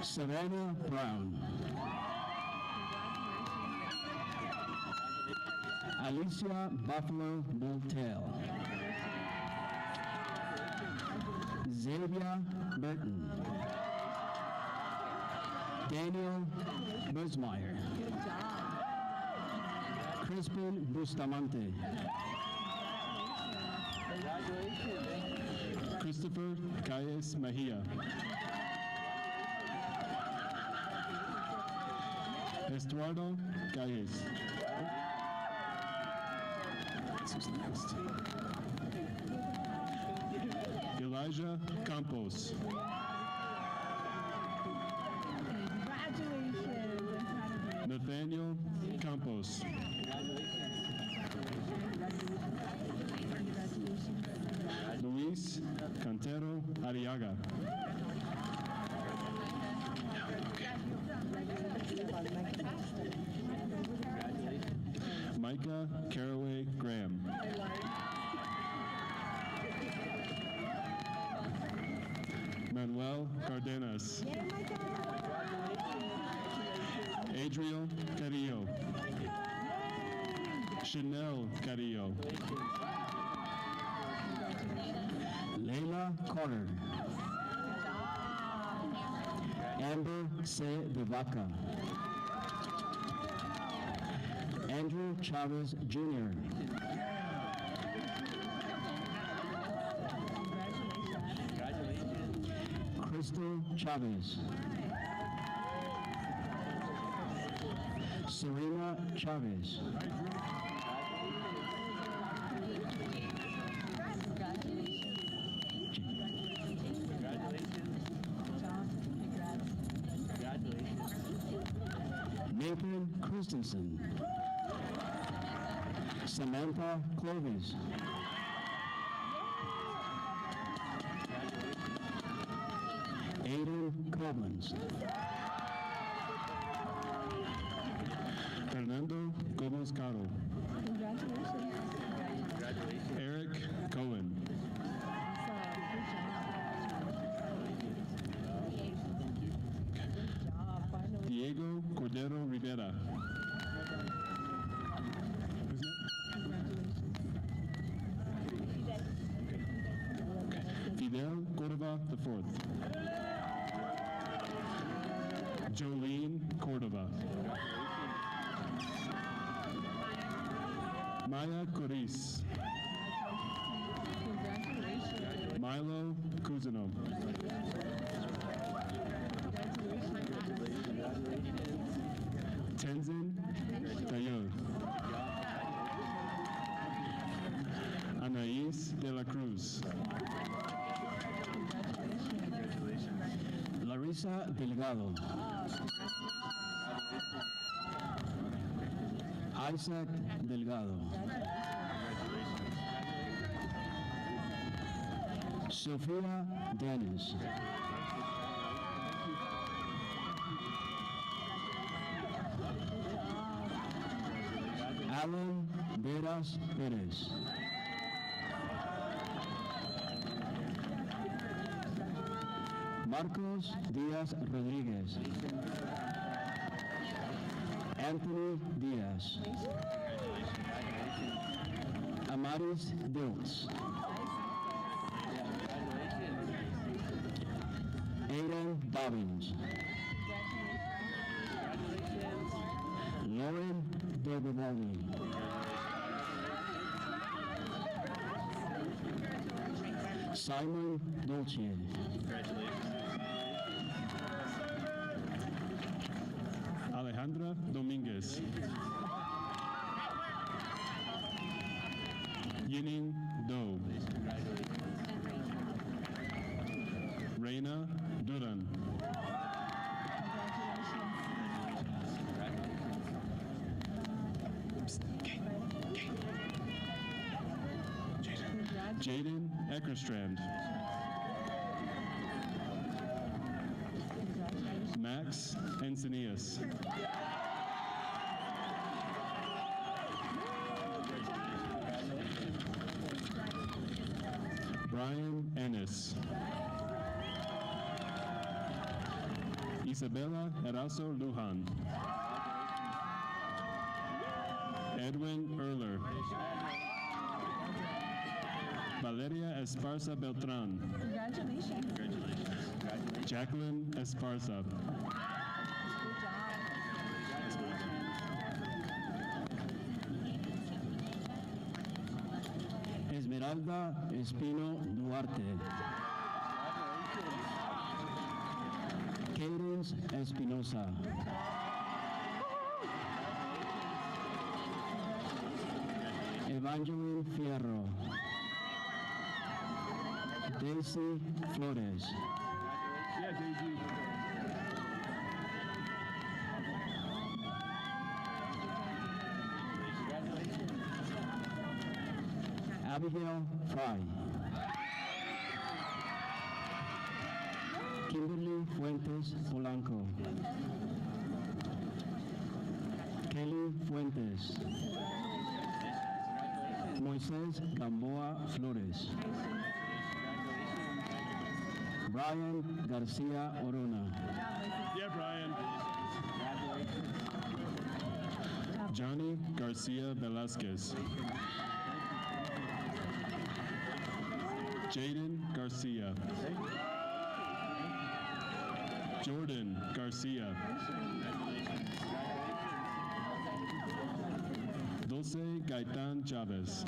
Savannah Brown. Alicia Buffalo Bulltail. Xavier Burton. Daniel Bursmeyer. Crispin Bustamante. Christopher Calles Mejia. Estuardo Calles. Who's next? Elijah Campos. Nathaniel Campos. Luis Cantero Arriaga. Micah Caraway Graham. Manuel Cardenas. Adriel Carrillo. Chanel Carrillo. Leila Carter. Amber C. De Vaca. Andrew Chavez Jr. Crystal Chavez. Serena Chavez. Nathan Christensen. Samantha Clovis. Aiden Collins. Fernando Gomez Caro. Eric Cohen. Diego Cordero Rivera. Fidel Cordova IV. Jolene Cordova. Maya Coris. Milo Cousineau. Tenzin Tayo. Anais de la Cruz. Larissa Delgado. Isaac Delgado. Sophia Dennis. Alan Veras Perez. Marcos Díaz Rodríguez. Anthony Diaz. Amaris Diltz. Aidan Dobbins. Lauren Devivaldi. Simon Dolce. Alejandra Dominguez. Yining Do. Reina Duran. Jaden Eckerstrand. Max Encinias. Brian Ennis. Isabella Eraso Lujan. Edwin Erler. Valeria Esparza Beltran. Jacqueline Esparza. Esmeralda Espino Duarte. Cadence Espinosa. Evangeline Fierro. Daisy Flores. Abigail Fry. Kimberly Fuentes Polanco. Kelly Fuentes. Moises Gamboa Flores. Brian Garcia Orona. Yeah, Brian. Johnny Garcia Velasquez. Jaden Garcia. Jordan Garcia. Dulce Gaitan Chavez.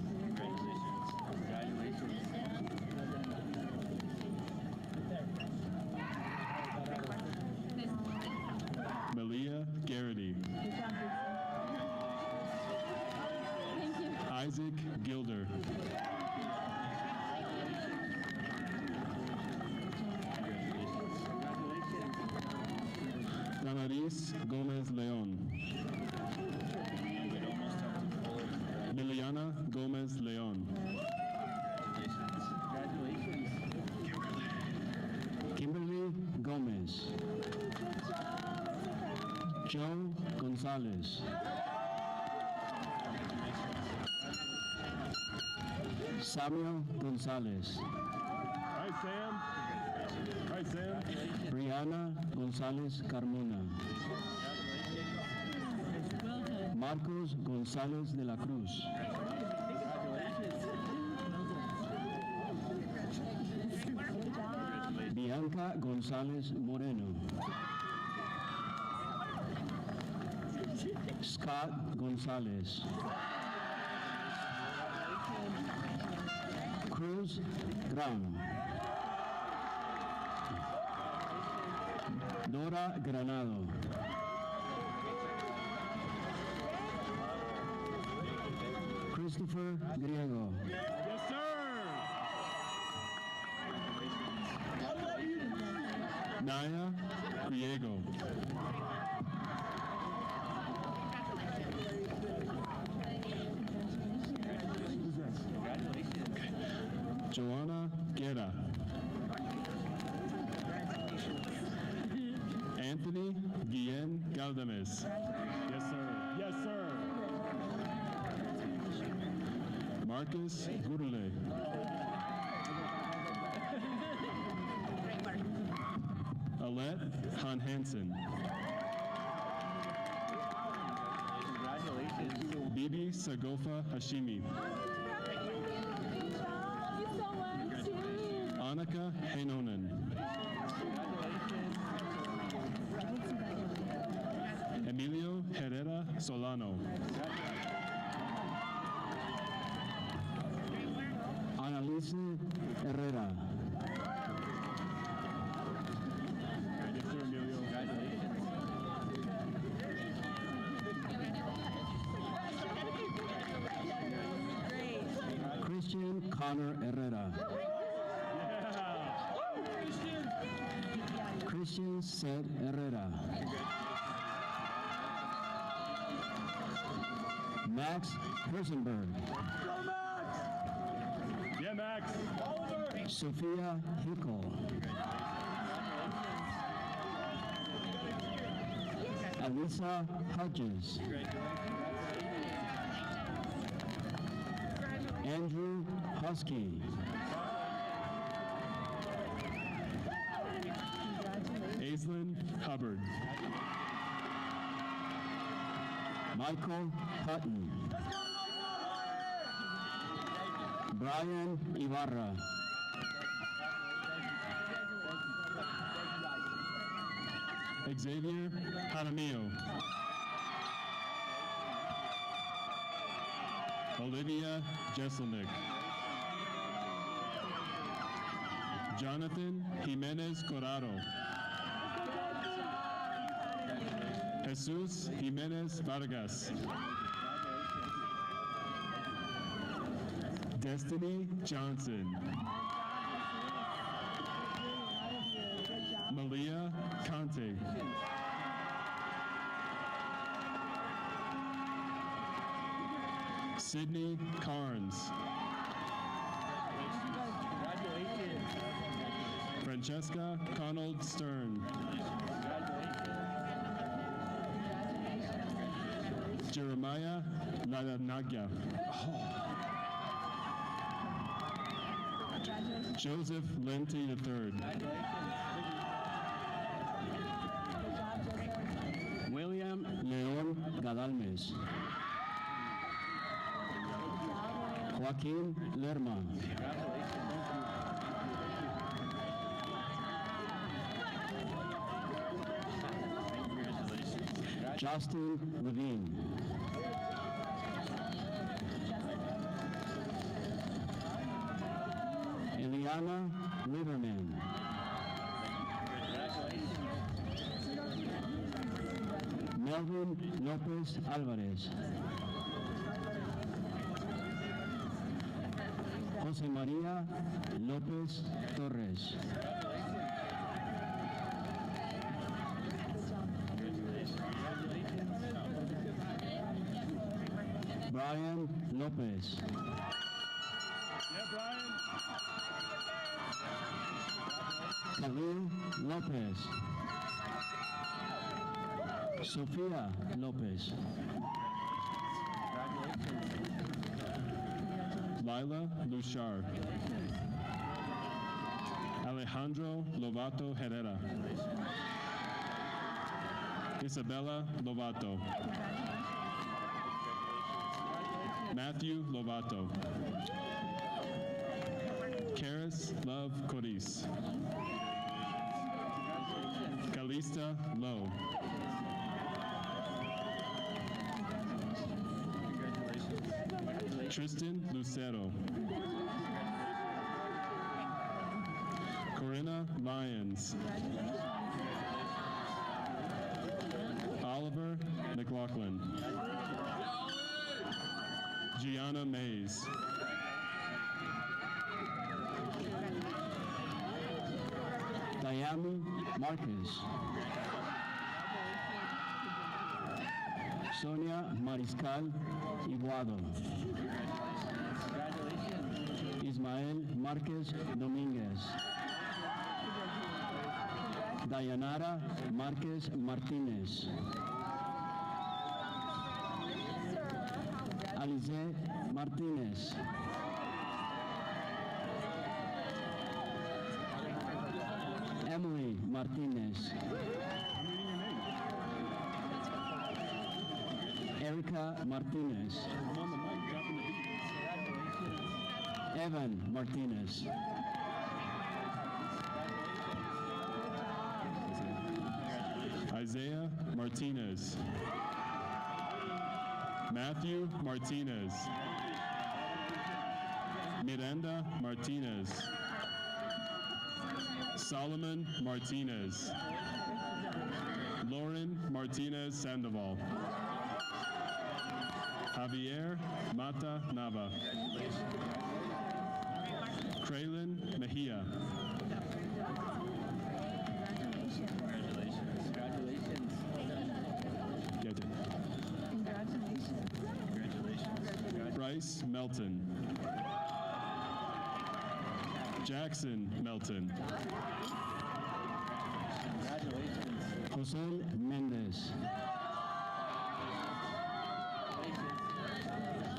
Malia Garrity. Isaac Gilder. Damaris Gomez Leon. Liliana Gomez Leon. Kimberly Gomez. Joe Gonzalez. Samuel Gonzalez. Hi, Sam. Hi, Sam. Brianna Gonzalez Carmona. Marcos Gonzalez de la Cruz. Bianca Gonzalez Moreno. Scott Gonzalez. Cruz Brown. Dora Granado. Christopher Griego. Yes, sir. Naya Griego. Joanna Guerra. Anthony Guillen Galdames. Yes, sir. Yes, sir. Marcus Gurule. Alette Han Hansen. Bibi Sagofa Hashimi. Annika Heinonen. Emilio Herrera Solano. Annalise Herrera. Yes, sir, Emilio. Christian Connor Herrera. Christian Seth Herrera. Max Herzenberg. Yeah, Max. Sophia Hickel. Alisa Hodges. Andrew Husky. Aislinn Hubbard. Michael Hutton. Brian Ibarra. Xavier Jaramillo. Olivia Jesselnick. Jonathan Jimenez Corrado. Jesus Jimenez Vargas. Destiny Johnson. Malia Conte. Sydney Carnes. Francesca Conald Stern. Jeremiah Ladanagya. Joseph Lente III. William León Gadalmes. Joaquín Lerma. Justin Levine. Eliana Lieberman. Melvin Lopez Alvarez. José María López Torres. Brian Lopez. Khalil Lopez. Sofía Lopez. Lila Luchar. Alejandro Lovato Herrera. Isabella Lovato. Matthew Lovato. Karis Love Coris. Calista Lowe. Tristan Lucero. Corinna Lyons. Oliver McLaughlin. Gianna Mays. Diami Marquez. Sonia Mariscal Iguado. Ismael Marquez Dominguez. Dayanara Marquez Martinez. Alize Martinez. Emily Martinez. Erica Martinez. Evan Martinez. Isaiah Martinez. Matthew Martinez. Miranda Martinez. Solomon Martinez. Lauren Martinez Sandoval. Javier Mata Nava. Kraylin Mejia. Bryce Melton. Jackson Melton. Jose Mendez.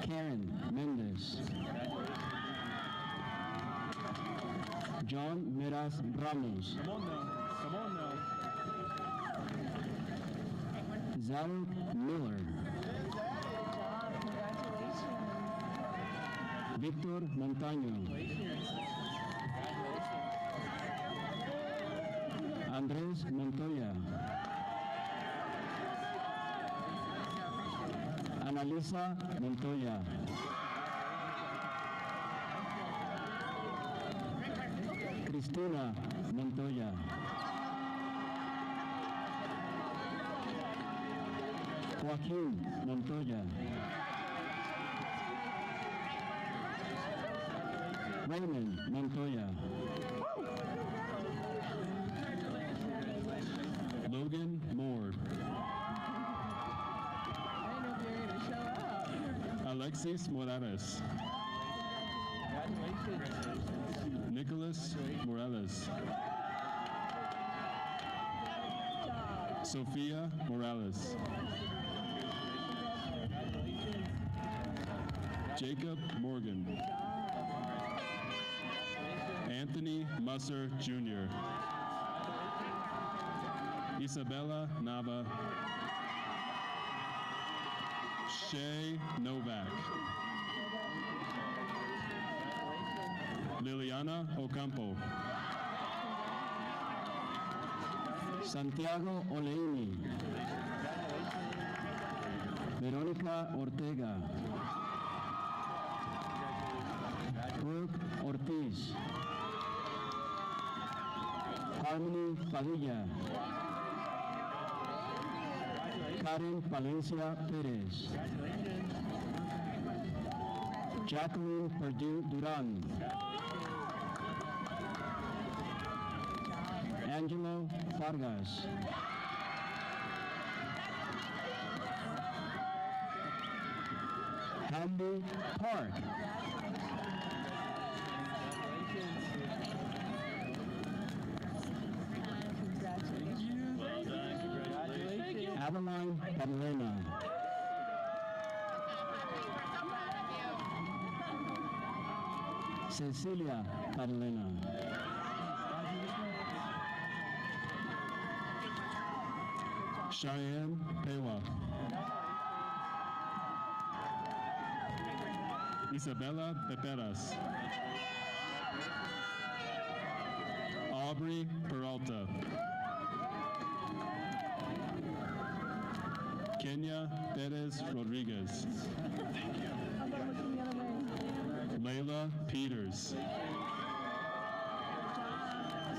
Karen Mendez. John Miras Ramos. Come on now. Zarek Miller. Victor Montaño. Andrés Montoya. Analisa Montoya. Cristina Montoya. Joaquín Montoya. Raymond Montoya. Logan Moore. Alexis Morales. Nicholas Morales. Sofia Morales. Jacob Morgan. Anthony Musser, Jr. Isabella Nava. Shay Novak. Liliana Ocampo. Santiago Oleini. Verónica Ortega. Brooke Ortiz. Harmony Padilla. Karen Palencia Perez. Jacqueline Perdue Duran. Angelo Vargas. Handy Park. Adeline Padlena. Cecilia Padlena. Cheyenne Pewa. Isabella Peperas. Aubrey Peralta. Kenya Perez Rodriguez. Layla Peters.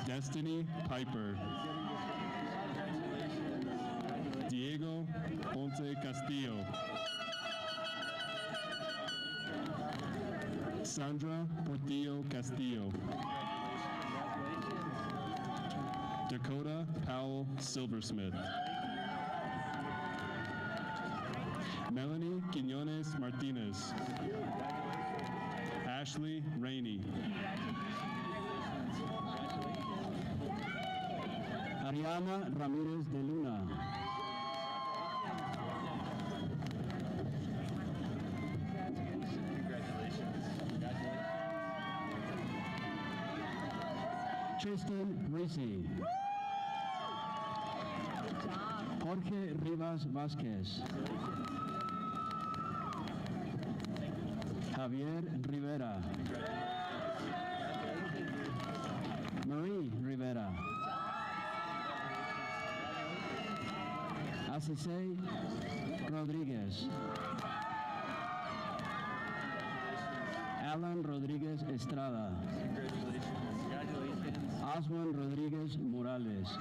Destiny Piper. Diego Ponce Castillo. Sandra Portillo Castillo. Dakota Powell Silversmith. Melanie Quiñones Martinez. Ashley Rainey. Ariana Ramirez de Luna. Tristan Risi. Jorge Rivas Vázquez. Javier Rivera. Marie Rivera. Asisei Rodríguez. Alan Rodríguez Estrada. Osman Rodríguez Morales.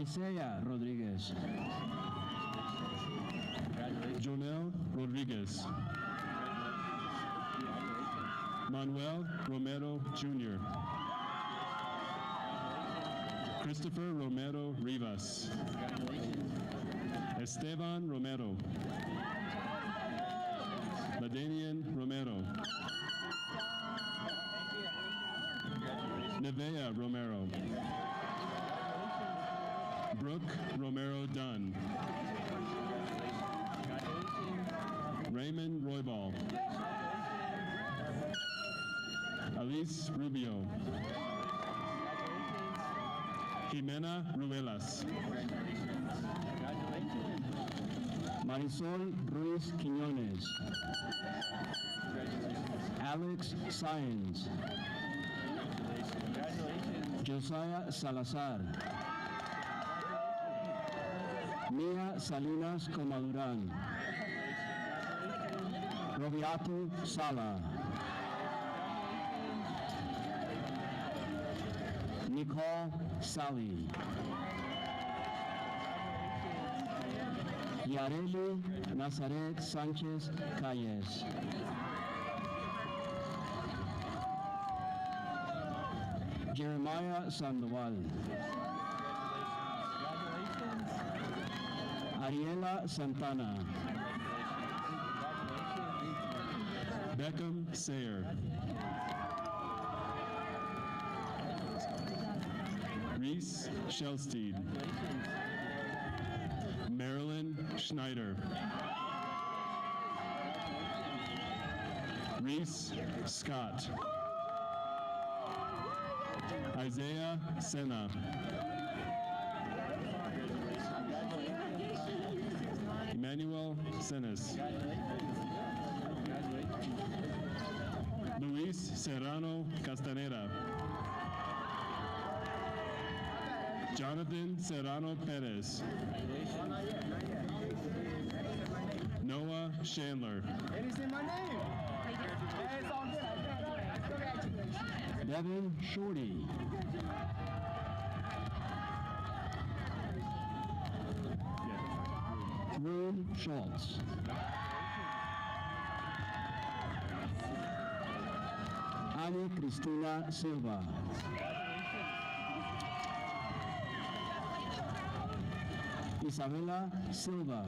Isaiah Rodríguez. Jonel Rodriguez. Manuel Romero Jr. Christopher Romero Rivas. Esteban Romero. Ladanian Romero. Nevea Romero. Brooke Romero Dunn. Raymond Roybal. Alice Rubio. Jimena Ruelas. Marisol Ruiz Quiñones. Alex Sáenz. Josiah Salazar. Mia Salinas Comadurán. Robiato Sala. Nicole Sally. Yareli Nazaret Sánchez Calles. Jeremiah Sandoval. Ariela Santana. Beckham Sayer. Reese Shelsteed. Marilyn Schneider. Reese Scott. Isaiah Sena. Emmanuel Senes. Luis Serrano Castaneda. Jonathan Serrano Perez. Noah Chandler. It is in my name. It's all good. Congratulations. Devin Shorty. Rune Schultz. Ani Cristina Silva. Isabela Silva.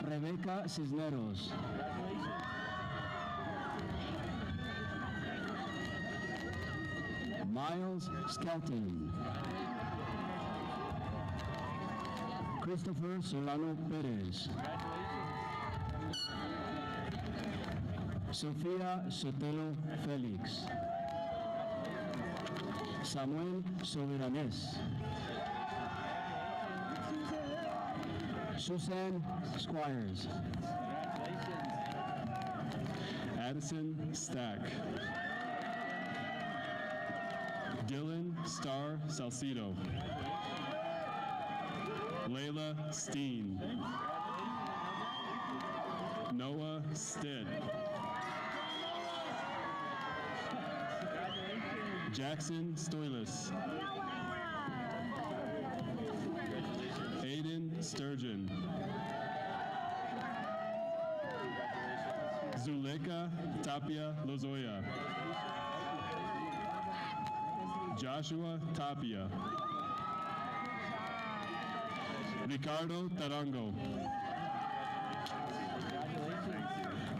Rebecca Cisneros. Miles Skelton. Christopher Solano Perez. Sofía Sotelo Félix. Samuel Soberanes. Susan Squires. Addison Stack. Dylan Star Salcido. Layla Steen. Noah Stitt. Jackson Stoilis. Aiden Sturgeon. Zuleka Tapia Lozoya. Joshua Tapia. Ricardo Tarango.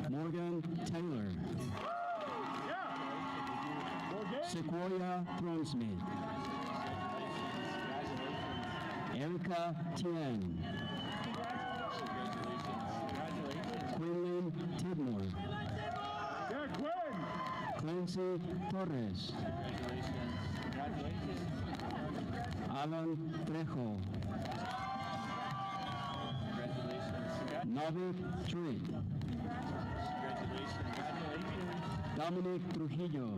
Morgan Taylor. Sequoia Bronsmith. Erica Tien. Quinlan Tidmore. Clancy Torres. Alan Trejo. Navik Treat. Dominic Trujillo.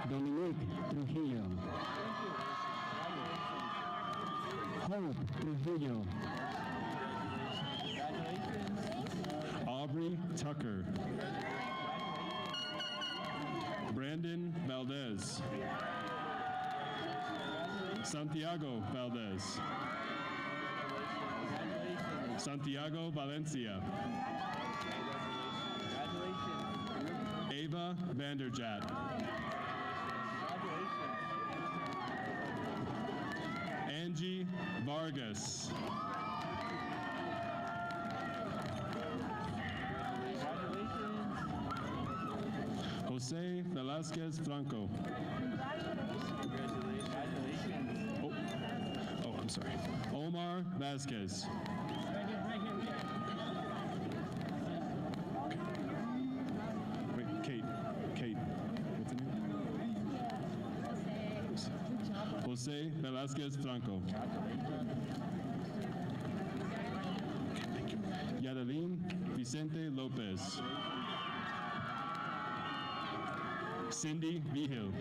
Dominique Trujillo. Hope Trujillo. Aubrey Tucker. Brandon Valdez. Santiago Valdez. Santiago Valencia. Ava Vanderjat. Angie Vargas. Jose Velasquez Franco. Oh, I'm sorry. Omar Vasquez. Wait, Kate. What's her name? Jose Velasquez Franco. Yadalin Vicente Lopez. Cindy Vigil.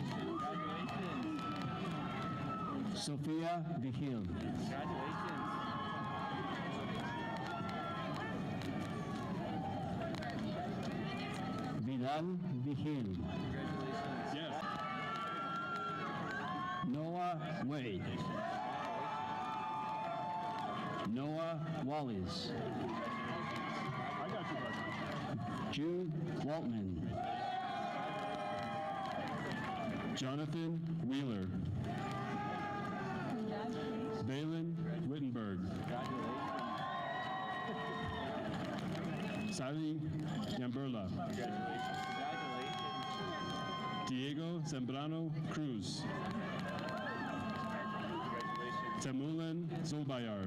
Sofia Vigil. Vidal Vigil. Yes. Noah Wade. Noah Wallace. Jude Waltman. Jonathan Wheeler. Valen Wittenberg. Sally Yamberla. Diego Zambrano Cruz. Tamulan Zulbayar.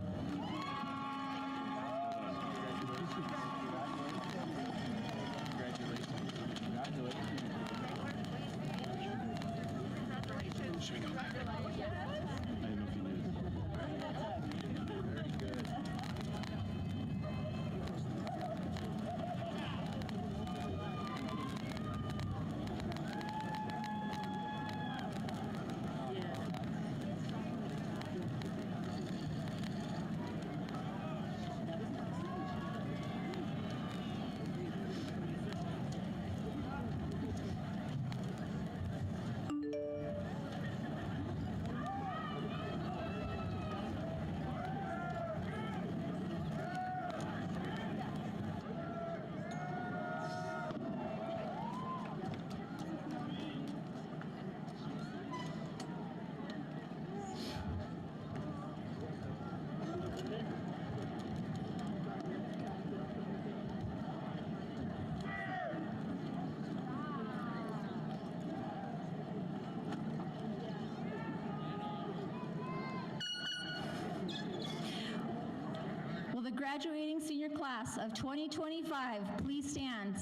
graduating senior class of 2025, please stand.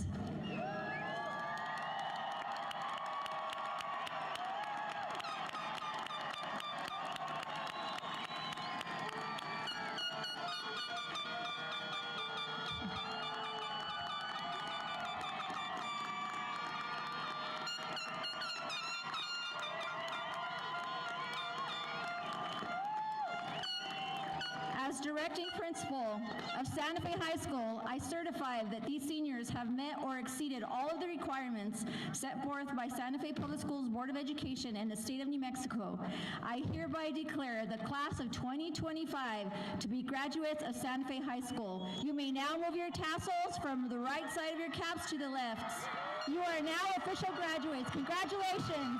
As directing principal of Santa Fe High School, I certify that these seniors have met or exceeded all of the requirements set forth by Santa Fe Public Schools Board of Education and the state of New Mexico. I hereby declare the class of 2025 to be graduates of Santa Fe High School. You may now move your tassels from the right side of your caps to the left. You are now official graduates. Congratulations.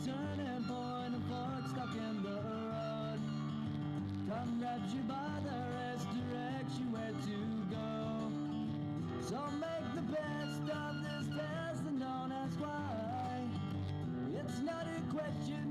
Turning point, a fork stuck in the road. Come grabs you by the wrist, directs you where to go. So make the best of this test and don't ask why. It's not a question